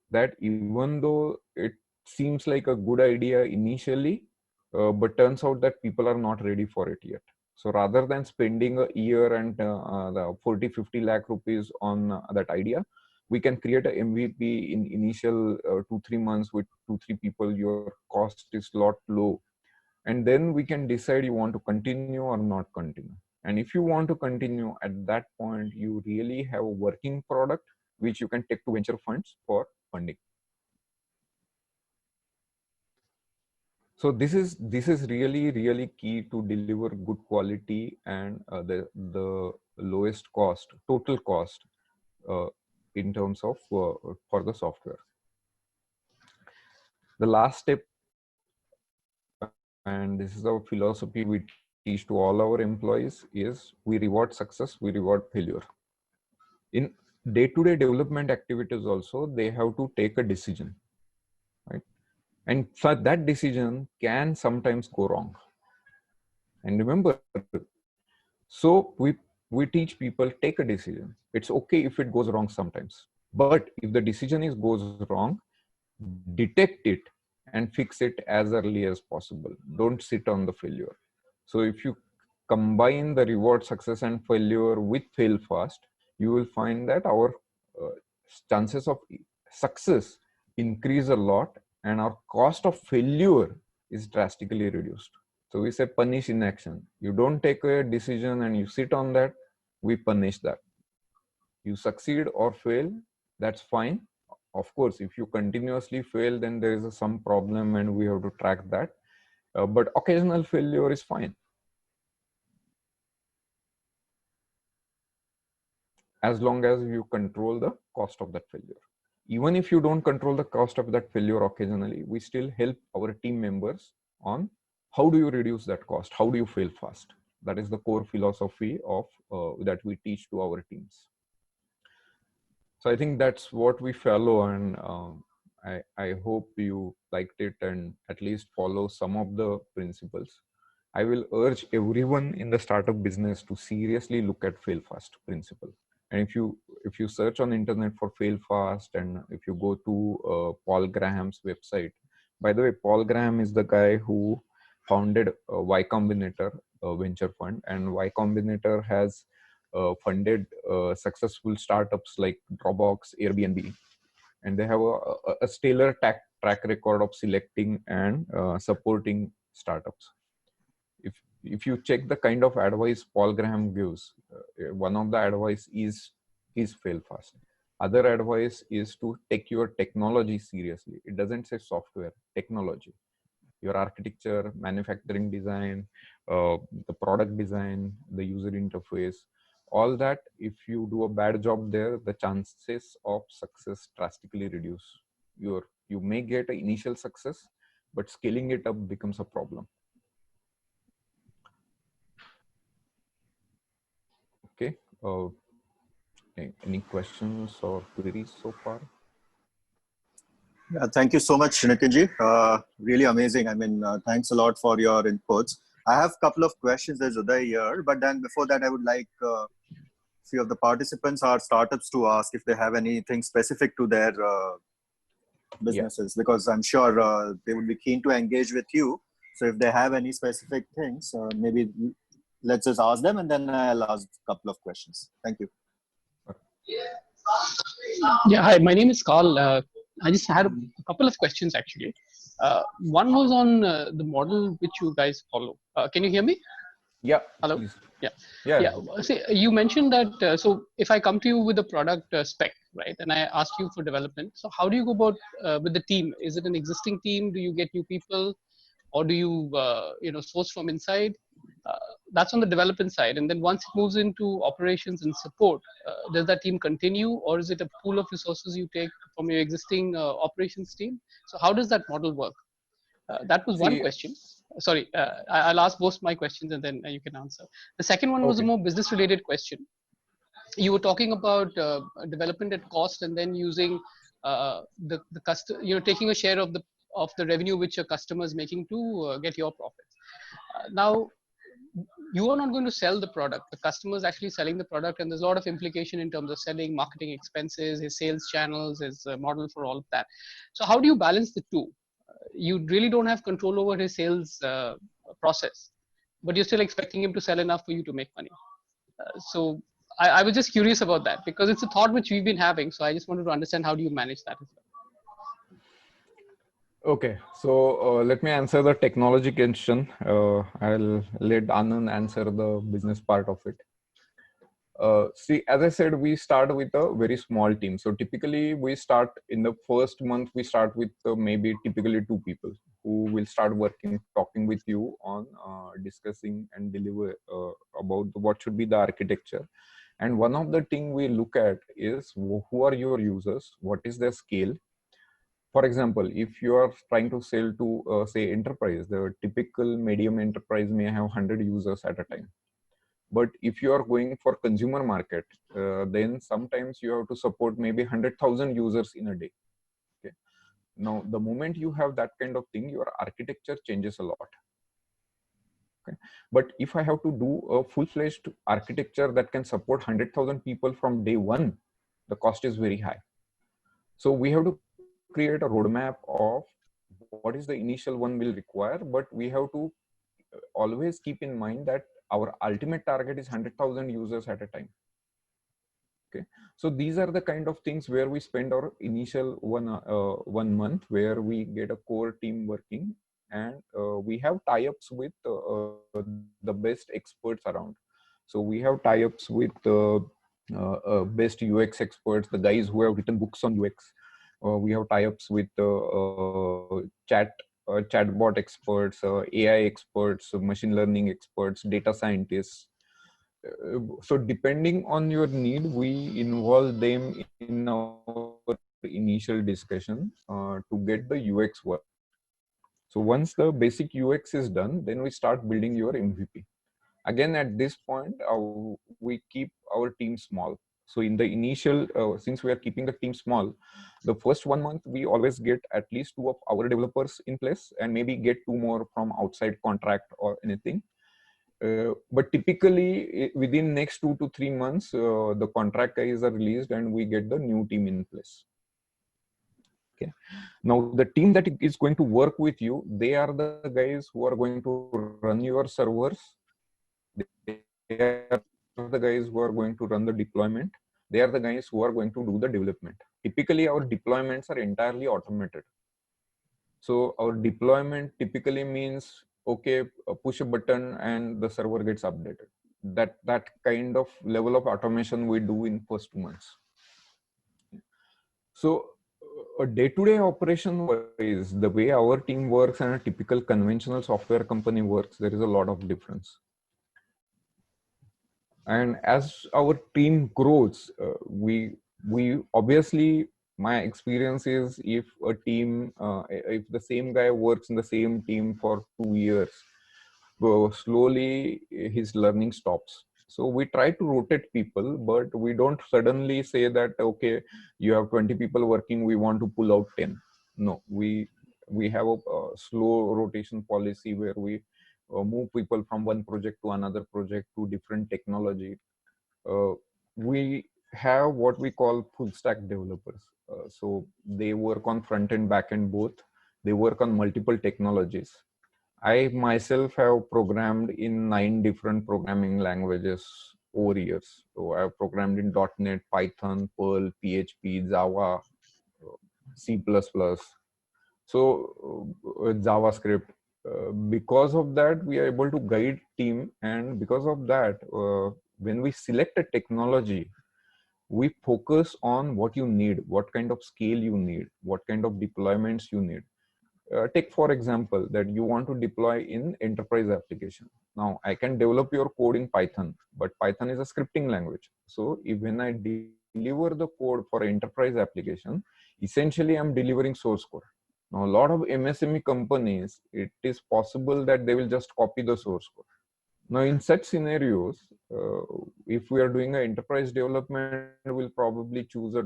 that even though it seems like a good idea initially, but turns out that people are not ready for it yet. So rather than spending a year and the 40-50 lakh rupees on that idea, we can create a MVP in initial 2-3 months with 2-3 people. Your cost is lot low, and then we can decide you want to continue or not continue. And if you want to continue, at that point you really have a working product which you can take to venture funds for funding. So this is really key to deliver good quality and the lowest cost, total cost, in terms of for the software. The last step, and this is our philosophy we teach to all our employees, is we reward success, we reward failure. In day-to-day development activities also, they have to take a decision, right? And for that decision can sometimes go wrong. And remember, so we teach people, take a decision. It's okay if it goes wrong sometimes. But if the decision goes wrong, detect it and fix it as early as possible. Don't sit on the failure. So if you combine the reward success and failure with fail fast, you will find that our chances of success increase a lot and our cost of failure is drastically reduced. So we say punish inaction. You don't take a decision and you sit on that, we punish that. You succeed or fail, that's fine. Of course, if you continuously fail, then there is some problem and we have to track that. But occasional failure is fine, as long as you control the cost of that failure. Even if you don't control the cost of that failure occasionally, we still help our team members on how do you reduce that cost? How do you fail fast? That is the core philosophy of that we teach to our teams. So I think that's what we follow, and I hope you liked it and at least follow some of the principles. I will urge everyone in the startup business to seriously look at fail fast principle. And if you search on internet for fail fast, and if you go to Paul Graham's website, by the way, Paul Graham is the guy who founded Y Combinator venture fund, and Y Combinator has funded successful startups like Dropbox, Airbnb, and they have a stellar track record of selecting and supporting startups. If you check the kind of advice Paul Graham gives, one of the advice is fail fast. Other advice is to take your technology seriously. It doesn't say software, technology, your architecture, manufacturing design, the product design, the user interface, all that. If you do a bad job there, the chances of success drastically reduce. You may get an initial success, but scaling it up becomes a problem. Okay. Any questions or queries so far? Yeah, thank you so much, Nitinji. Really amazing. I mean, thanks a lot for your inputs. I have a couple of questions. There's Uday here, but then before that, I would like few of the participants or startups to ask if they have anything specific to their businesses, because I'm sure they would be keen to engage with you. So if they have any specific things, maybe let's just ask them, and then I'll ask a couple of questions. Thank you. Yeah, hi, my name is Carl. I just had a couple of questions actually. One was on the model which you guys follow. Can you hear me? Yeah. Hello. Please. Yeah. See, you mentioned that. So if I come to you with a product spec, right, and I ask you for development, so how do you go about with the team? Is it an existing team? Do you get new people, or do you source from inside? That's on the development side. And then once it moves into operations and support, does that team continue, or is it a pool of resources you take from your existing operations team? So how does that model work? That was one question. Sorry, I'll ask both my questions and then you can answer. The second one was a more business related question. You were talking about development at cost and then using the customer, taking a share of the revenue which your customer is making to get your profits. Now, you are not going to sell the product. The customer is actually selling the product, and there's a lot of implication in terms of selling, marketing expenses, his sales channels, his model for all of that. So how do you balance the two? You really don't have control over his sales process, but you're still expecting him to sell enough for you to make money. So I was just curious about that, because it's a thought which we've been having. So I just wanted to understand, how do you manage that as well? Okay, so let me answer the technology question. I'll let Anand answer the business part of it. See, as I said, we start with a very small team. So typically we start in the first month, we start with maybe typically 2 people who will start working, talking with you on discussing and deliver about what should be the architecture. And one of the thing we look at is who are your users, what is their scale. For example, if you are trying to sell to say enterprise, the typical medium enterprise may have 100 users at a time. But if you are going for consumer market, then sometimes you have to support maybe 100,000 users in a day. Okay. Now, the moment you have that kind of thing, your architecture changes a lot. Okay. But if I have to do a full-fledged architecture that can support 100,000 people from day one, the cost is very high. So we have to create a roadmap of what is the initial one will require, but we have to always keep in mind that our ultimate target is 100,000 users at a time. Okay, so these are the kind of things where we spend our initial 1 month, where we get a core team working, and we have tie-ups with the best experts around. So we have tie-ups with best UX experts, the guys who have written books on UX. We have tie-ups with chatbot experts, AI experts, machine learning experts, data scientists. So depending on your need, we involve them in our initial discussion to get the UX work. So once the basic UX is done, then we start building your MVP. Again, at this point, we keep our team small. So in the initial, since we are keeping the team small, the first 1 month, we always get at least 2 of our developers in place, and maybe get 2 more from outside contract or anything. But typically within next 2 to 3 months, the contract guys are released and we get the new team in place. Okay. Now the team that is going to work with you, they are the guys who are going to run your servers. They are are the guys who are going to run the deployment. They are the guys who are going to do the development. Typically, our deployments are entirely automated. So our deployment typically means, okay, push a button and the server gets updated. That kind of level of automation we do in first 2 months. So a day-to-day operation wise, the way our team works and a typical conventional software company works, there is a lot of difference. And as our team grows, we obviously, my experience is, if a team, if the same guy works in the same team for 2 years, slowly his learning stops. So we try to rotate people, but we don't suddenly say that, okay, you have 20 people working, we want to pull out 10. No, we have a slow rotation policy where we move people from one project to another project to different technology. We have what we call full stack developers. So they work on front end, back end both. They work on multiple technologies. I myself have programmed in 9 different programming languages over years. So I've programmed in .NET, Python, Perl, PHP, Java, C++. So JavaScript. Because of that, we are able to guide team, and because of that, when we select a technology, we focus on what you need, what kind of scale you need, what kind of deployments you need. Take for example that you want to deploy in enterprise application. Now I can develop your code in Python, but Python is a scripting language. So if when I deliver the code for enterprise application, essentially I'm delivering source code. Now a lot of MSME companies, it is possible that they will just copy the source code. Now in such scenarios, if we are doing an enterprise development, we'll probably choose a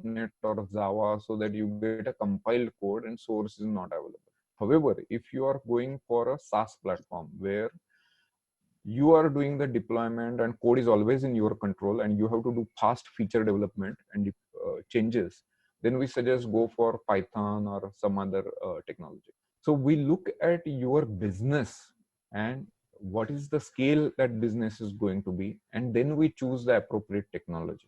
.NET or Java so that you get a compiled code and source is not available. However, if you are going for a SaaS platform where you are doing the deployment and code is always in your control and you have to do fast feature development and changes, then we suggest go for Python or some other technology. So we look at your business and what is the scale that business is going to be, and then we choose the appropriate technology.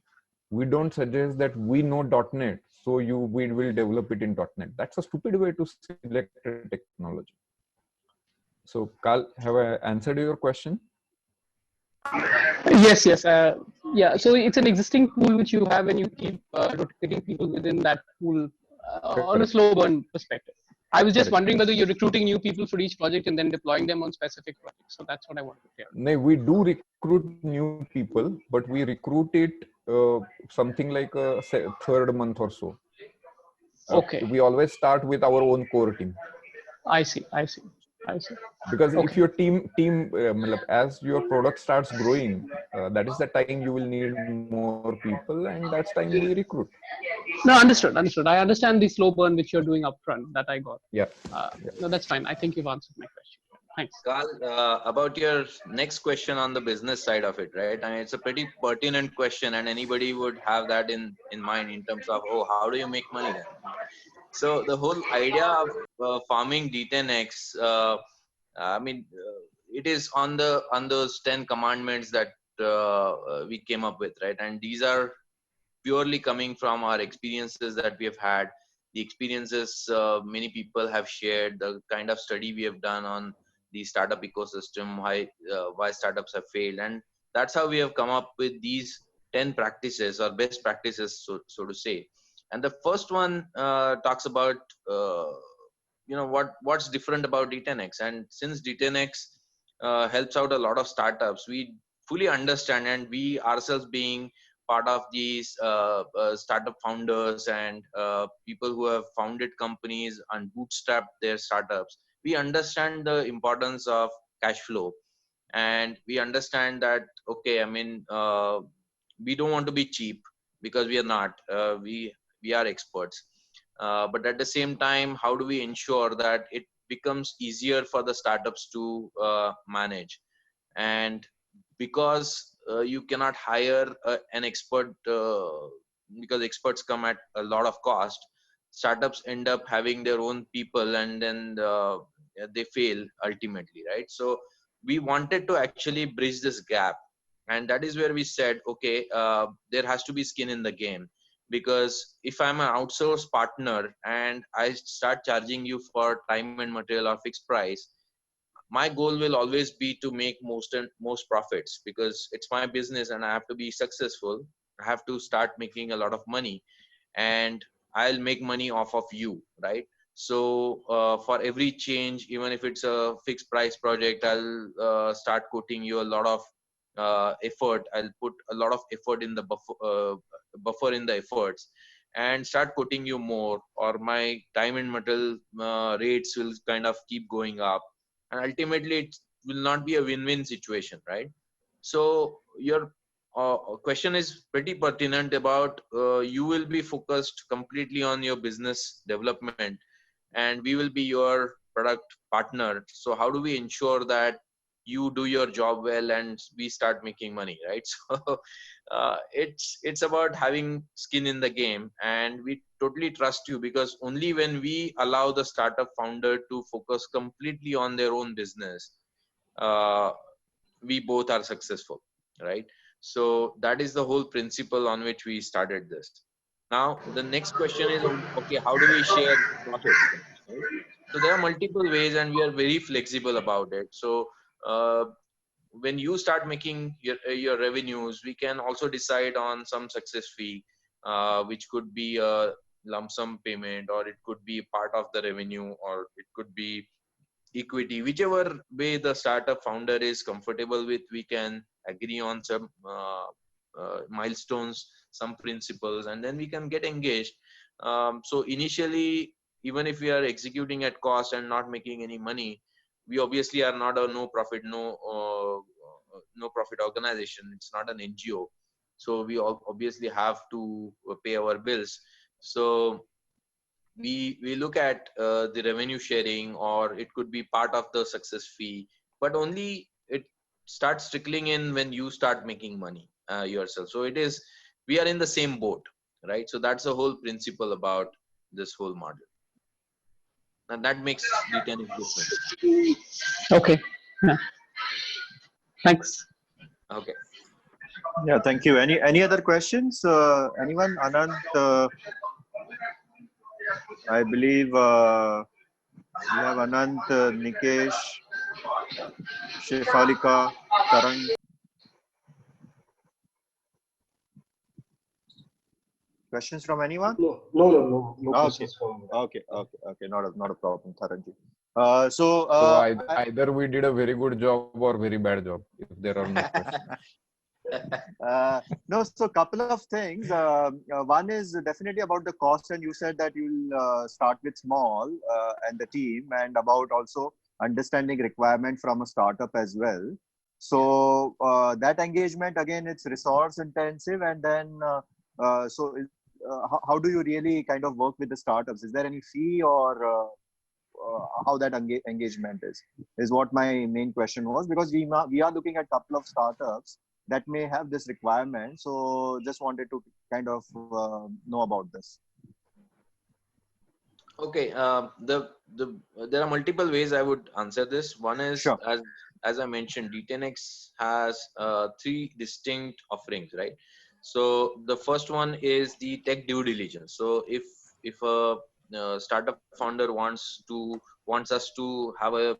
We don't suggest that we know .NET, so we will develop it in .NET. That's a stupid way to select a technology. So Carl, have I answered your question? Yes, yes. Yeah, so it's an existing pool which you have, and you keep rotating people within that pool on a slow burn perspective. I was just wondering whether you're recruiting new people for each project and then deploying them on specific projects. So that's what I wanted to hear. No, we do recruit new people, but we recruit it something like a third month or so. Okay. We always start with our own core team. I see. Because Okay. if your team as your product starts growing, that is the time you will need more people, and that's time we recruit. No, understood. I understand the slow burn which you're doing upfront. That I got. Yeah. No, that's fine. I think you've answered my question. Thanks. Carl, about your next question on the business side of it, right? I mean, it's a pretty pertinent question, and anybody would have that in mind in terms of, oh, how do you make money then? So the whole idea of farming D10X, I mean, it is on those 10 commandments that we came up with, right? And these are purely coming from our experiences that we have had, the experiences many people have shared, the kind of study we have done on the startup ecosystem, why startups have failed, and that's how we have come up with these 10 practices or best practices, so to say. And the first one talks about what's different about D10X. And since D10X helps out a lot of startups, we fully understand, and we ourselves being part of these startup founders and people who have founded companies and bootstrapped their startups, we understand the importance of cash flow. And we understand that, okay, I mean, we don't want to be cheap, because we are not. We are experts. But at the same time, how do we ensure that it becomes easier for the startups to manage? And because you cannot hire an expert, because experts come at a lot of cost, startups end up having their own people, and then they fail ultimately, right? So we wanted to actually bridge this gap And that is where we said, okay, there has to be skin in the game, because if I'm an outsourced partner and I start charging you for time and material or fixed price, my goal will always be to make most profits, because it's my business and I have to be successful. I have to start making a lot of money, and I'll make money off of you, right? So for every change, even if it's a fixed price project, I'll start quoting you a lot of effort. I'll put a lot of effort in the buffer in the efforts, and start quoting you more, or my time and material rates will kind of keep going up, and ultimately it will not be a win-win situation, right? So your question is pretty pertinent about you will be focused completely on your business development, and we will be your product partner. So how do we ensure that you do your job well and we start making money, right? So it's about having skin in the game, and we totally trust you, because only when we allow the startup founder to focus completely on their own business, uh, we both are successful, right? So that is the whole principle on which we started this. Now the next question is, okay, how do we share profits, right? So there are multiple ways, and we are very flexible about it. So uh, when you start making your revenues, we can also decide on some success fee, which could be a lump sum payment, or it could be part of the revenue, or it could be equity. Whichever way the startup founder is comfortable with, we can agree on some milestones, some principles, and then we can get engaged. So initially, even if we are executing at cost and not making any money, we obviously are not a no profit organization. It's not an NGO, so we obviously have to pay our bills. So we look at the revenue sharing, or it could be part of the success fee, but only it starts trickling in when you start making money yourself. So it is, we are in the same boat, right? So that's the whole principle about this whole model, and that makes D10X different. Okay. Yeah. Thanks. Okay. Yeah, thank you. Any other questions? Anyone? Anand, I believe we have Anant, Nikesh, Shefalika, Tarang. Questions from anyone? No Okay, questions from me. okay. Not a problem, Taranji. So either we did a very good job or very bad job, if there are no questions. No, so couple of things. One is definitely about the cost, and you said that you'll start with small and the team, and about also understanding requirement from a startup as well. So that engagement, again, it's resource intensive, and then how do you really kind of work with the startups? Is there any fee, or how that engagement is what my main question was, because we are looking at couple of startups that may have this requirement. So just wanted to kind of know about this. Okay. There are multiple ways I would answer this. One is, Sure. as I mentioned, D10X has three distinct offerings, right? So the first one is the tech due diligence. So if a startup founder wants us to have a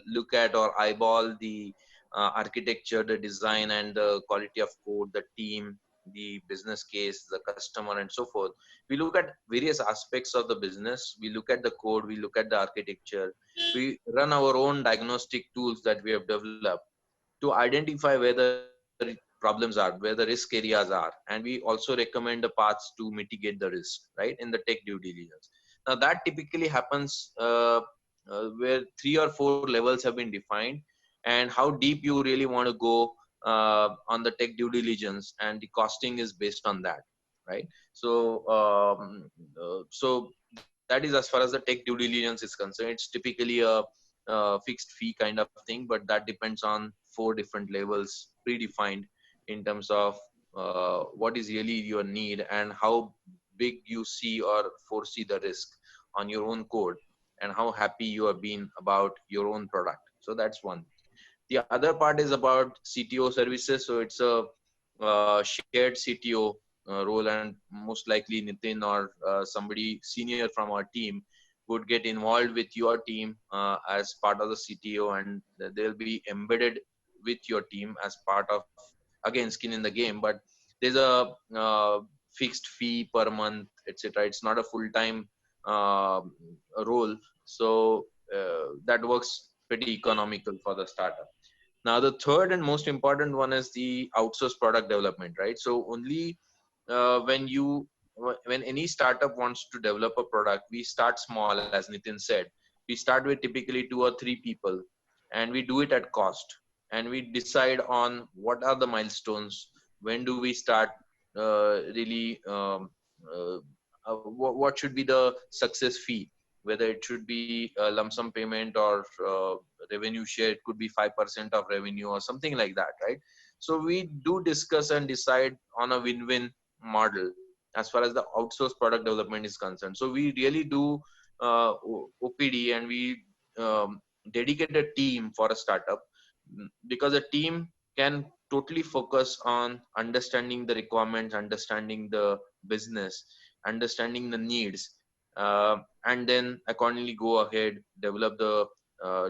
look at or eyeball the architecture, the design, and the quality of code, the team, the business case, the customer, and so forth, we look at various aspects of the business. We look at the code, we look at the architecture, we run our own diagnostic tools that we have developed to identify where the problems are, where the risk areas are, and we also recommend the paths to mitigate the risk, right, in the tech due diligence. Now that typically happens where 3 or 4 levels have been defined, and how deep you really want to go on the tech due diligence, and the costing is based on that, right? So that is as far as the tech due diligence is concerned. It's typically a fixed fee kind of thing, but that depends on 4 different levels predefined in terms of what is really your need, and how big you see or foresee the risk on your own code, and how happy you have been about your own product. So that's one. The other part is about CTO services. So it's a shared CTO role, and most likely Nitin or somebody senior from our team would get involved with your team as part of the CTO, and they'll be embedded with your team as part of, again, skin in the game. But there's a fixed fee per month, etc. It's not a full-time uh, role, so that works pretty economical for the startup. Now, the third and most important one is the outsourced product development, right? So only when when any startup wants to develop a product, we start small, as Nitin said. We start with typically 2 or 3 people, and we do it at cost. And we decide on what are the milestones, when do we start really, uh, what should be the success fee, whether it should be a lump sum payment or revenue share. It could be 5% of revenue or something like that, right? So we do discuss and decide on a win-win model as far as the outsourced product development is concerned. So we really do OPD, and we dedicate a team for a startup, because a team can totally focus on understanding the requirements, understanding the business, understanding the needs, and then accordingly go ahead, develop the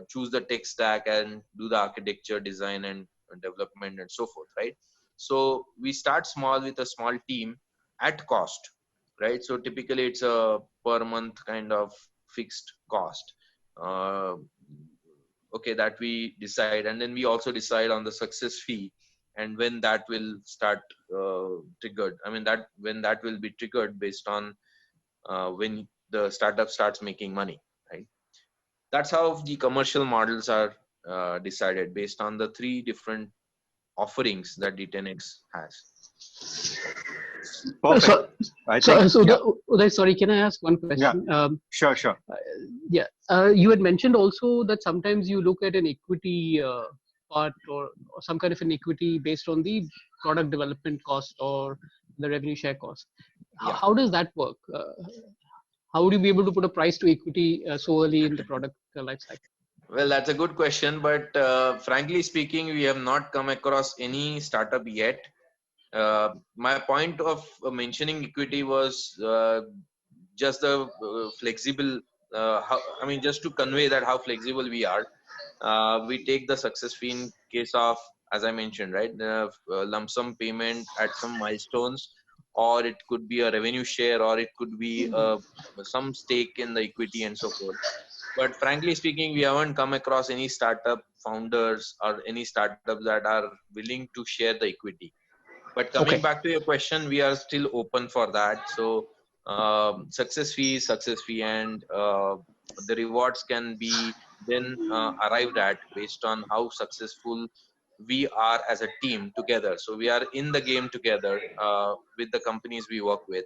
choose the tech stack and do the architecture design and development and so forth, right? So we start small with a small team at cost, right? So typically it's a per month kind of fixed cost, uh, okay, that we decide. And then we also decide on the success fee, and when that will start triggered, I mean, that when that will be triggered based on when the startup starts making money, right? That's how the commercial models are decided based on the 3 different offerings that D10X has. Perfect. So, I think, yeah, Uday, sorry, can I ask one yeah, question? sure. Yeah, you had mentioned also that sometimes you look at an equity part, or some kind of an equity based on the product development cost or the revenue share cost. Yeah. How does that work? How would you be able to put a price to equity so early in the product life cycle? Well, that's a good question, but frankly speaking, we have not come across any startup yet. My point of mentioning equity was just the flexible, I mean, just to convey that how flexible we are. We take the success fee in case of, as I mentioned, right, the lump sum payment at some milestones, or it could be a revenue share, or it could be some stake in the equity and so forth. But frankly speaking, we haven't come across any startup founders or any startups that are willing to share the equity. But coming Okay. back to your question, we are still open for that. So success fee, and the rewards can be then arrived at based on how successful we are as a team together. So we are in the game together with the companies we work with,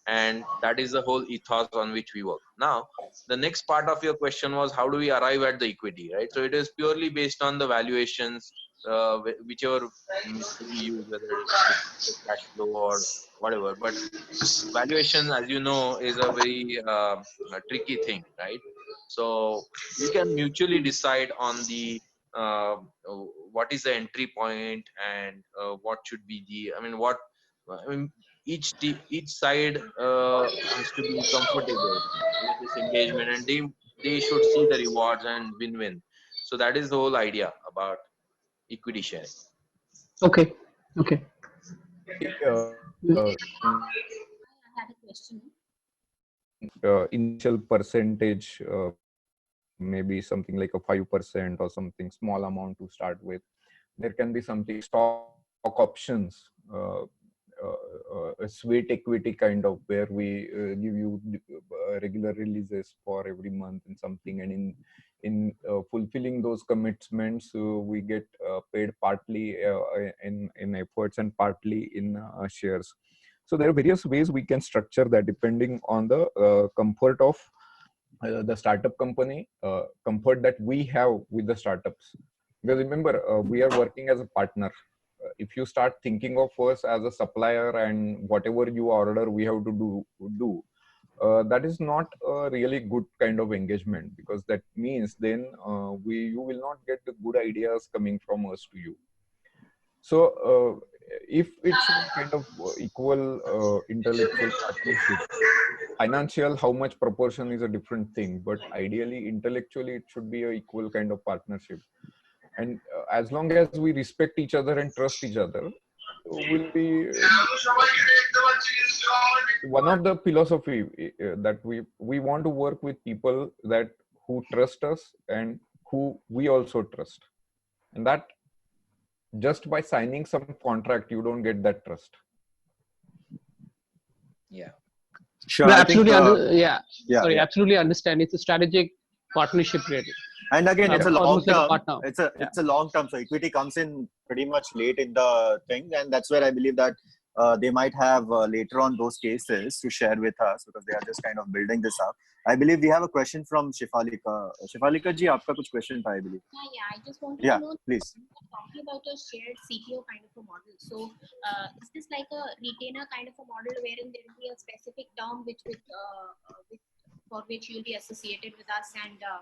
and that is the whole ethos on which we work. Now, the next part of your question was how do we arrive at the equity, right? So it is purely based on the valuations, whichever method we use, whether it's cash flow or whatever. But valuation, as you know, is a very tricky thing, right? So we can mutually decide on the uh, what is the entry point, and what should be the, I mean, what, I mean, each side has to be comfortable with this engagement, and they should see the rewards and win-win. So that is the whole idea about equity sharing. Okay. Okay. Initial percentage, maybe something like a 5% or something small amount to start with. There can be something stock options, a sweet equity kind of, where we give you regular releases for every month and something, and in fulfilling those commitments, we get paid partly in efforts and partly in shares. So there are various ways we can structure that depending on the comfort of the startup company, comfort that we have with the startups. Because remember, we are working as a partner. If you start thinking of us as a supplier and whatever you order we have to do, that is not a really good kind of engagement, because that means then you will not get the good ideas coming from us to you. So if it's a kind of equal intellectual partnership, financial, how much proportion is a different thing, but ideally intellectually it should be a equal kind of partnership. And as long as we respect each other and trust each other, will be one of the philosophy that we want to work with people that who trust us and who we also trust, and that just by signing some contract you don't get that trust. Yeah. Sure. No, I think, absolutely. yeah, Sorry, yeah. absolutely understand. It's a strategic partnership, really. And again, it's a long Almost like a term. partner. It's a long term. So equity comes in pretty much late in the thing, and that's where I believe that they might have later on those cases to share with us, because they are just kind of building this up. I believe we have a question from Shifalika. Shifalika ji, आपका कुछ question था, I believe. Yeah. I just wanted Yeah, to know. please. Talking about a shared CTO kind of a model. So, is this like a retainer kind of a model wherein there will be a specific term for which you'll be associated with us, and a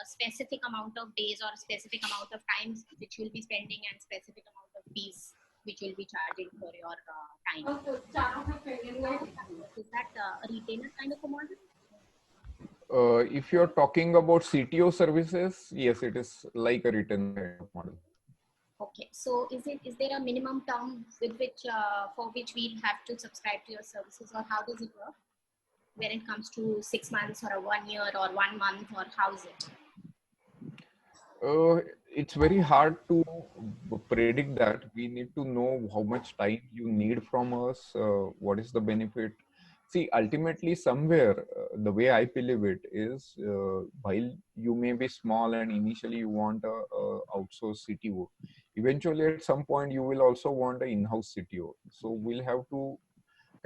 specific amount of days or a specific amount of times which you'll be spending, and specific amount of fees which you'll be charging for your time. Is that a retainer kind of a model? If you're talking about CTO services, yes, it is like a written kind of model. Okay, so is there a minimum term with which for which we'll have to subscribe to your services, or how does it work when it comes to 6 months or a 1 year or 1 month, or how is it? It's very hard to predict that. We need to know how much time you need from us, what is the benefit. See, ultimately somewhere, the way I believe it is, while you may be small and initially you want a outsourced CTO, eventually at some point you will also want an in-house CTO. So we'll have to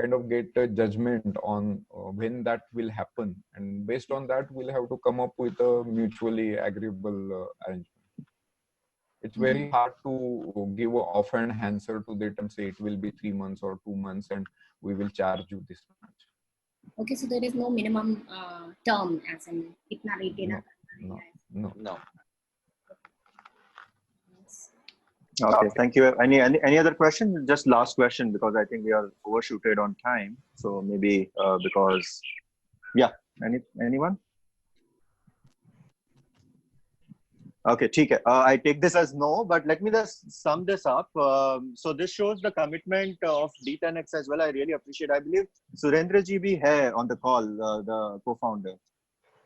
kind of get a judgment on when that will happen, and based on that we'll have to come up with a mutually agreeable arrangement. It's very hard to give an offhand answer to that and say it will be 3 months or 2 months and we will charge you this much. Okay, so there is no minimum term as in itna retainer. No. Okay, thank you. Any other question? Just last question, because I think we are overshooted on time. So maybe because, yeah, anyone? Okay, ठीक है. I take this as no, but let me just sum this up. So this shows the commitment of D10X as well. I really appreciate. I believe Surendra ji bhi hai on the call, the co-founder.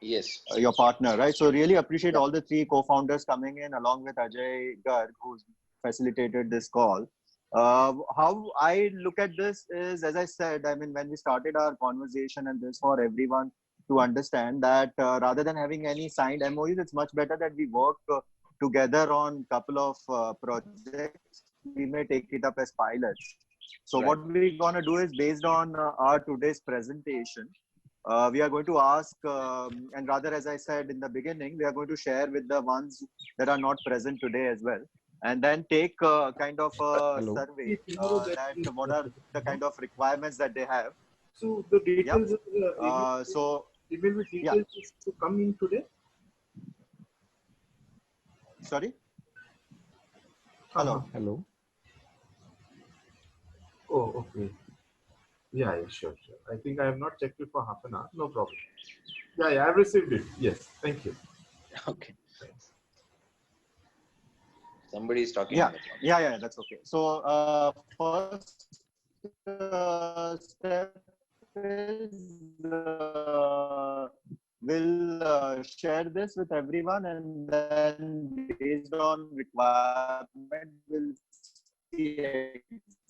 Yes. Your partner, right? So really appreciate all the 3 co-founders coming in, along with Ajay Garg, who's facilitated this call. How I look at this is, as I said, I mean, when we started our conversation, and this for everyone to understand that rather than having any signed MOUs, it's much better that we work together on a couple of projects. We may take it up as pilots. So what we're going to do is, based on our today's presentation, we are going to ask, and rather, as I said in the beginning, we are going to share with the ones that are not present today as well, and then take kind of a survey that what are the kind of requirements that they have. So the details, email is to come in today. Sorry. Hello. Hello. Oh, okay. Yeah, sure. I think I have not checked it for half an hour. No problem. Yeah, I've received it. Yes, thank you. Okay. Somebody is talking. Yeah, that's okay. So first step is we'll share this with everyone, and then based on requirement, we'll see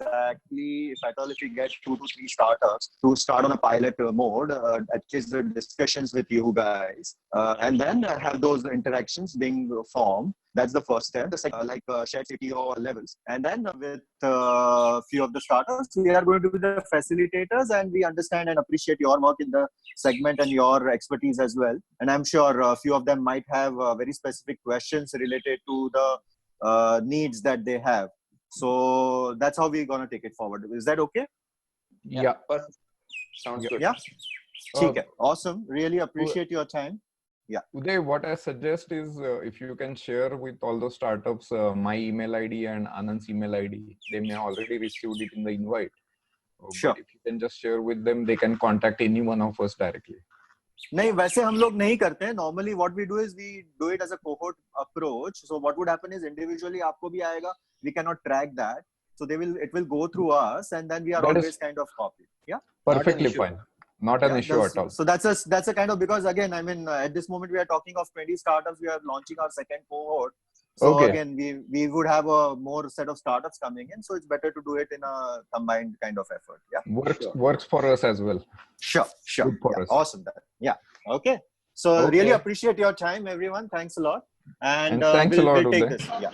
exactly if we get 2 to 3 startups to start on a pilot mode, at least the discussions with you guys, and then have those interactions being formed. That's the first step. The second, shared CTO levels, and then with a few of the startups, we are going to be the facilitators, and we understand and appreciate your work in the segment and your expertise as well. And I'm sure a few of them might have very specific questions related to the needs that they have. So that's how we're going to take it forward. Is that okay? Yeah. Perfect. Sounds good. Yeah. ठीक है. Awesome. Really appreciate your time. Uday, what I suggest is if you can share with all those startups my email ID and Anand's email ID. They may already received it in the invite. Sure. But if you can just share with them, they can contact any one of us directly. नहीं, वैसे हम लोग नहीं करते हैं. Normally what we do is we do it as a cohort approach. So what would happen is individually आपको भी आएगा. We cannot track that. So it will go through us, and then we are That always is kind of copied. Yeah. perfectly issue. fine. Not an issue at all. So that's a kind of, because again, I mean, at this moment we are talking of 20 startups. We are launching our second cohort. So Okay. again, we would have a more set of startups coming in. So it's better to do it in a combined kind of effort. Yeah. Works for us as well. Sure. Good for us. Awesome. Yeah. Okay. So really appreciate your time, everyone. Thanks a lot. And thanks a lot, we'll take Uday. this. Yeah.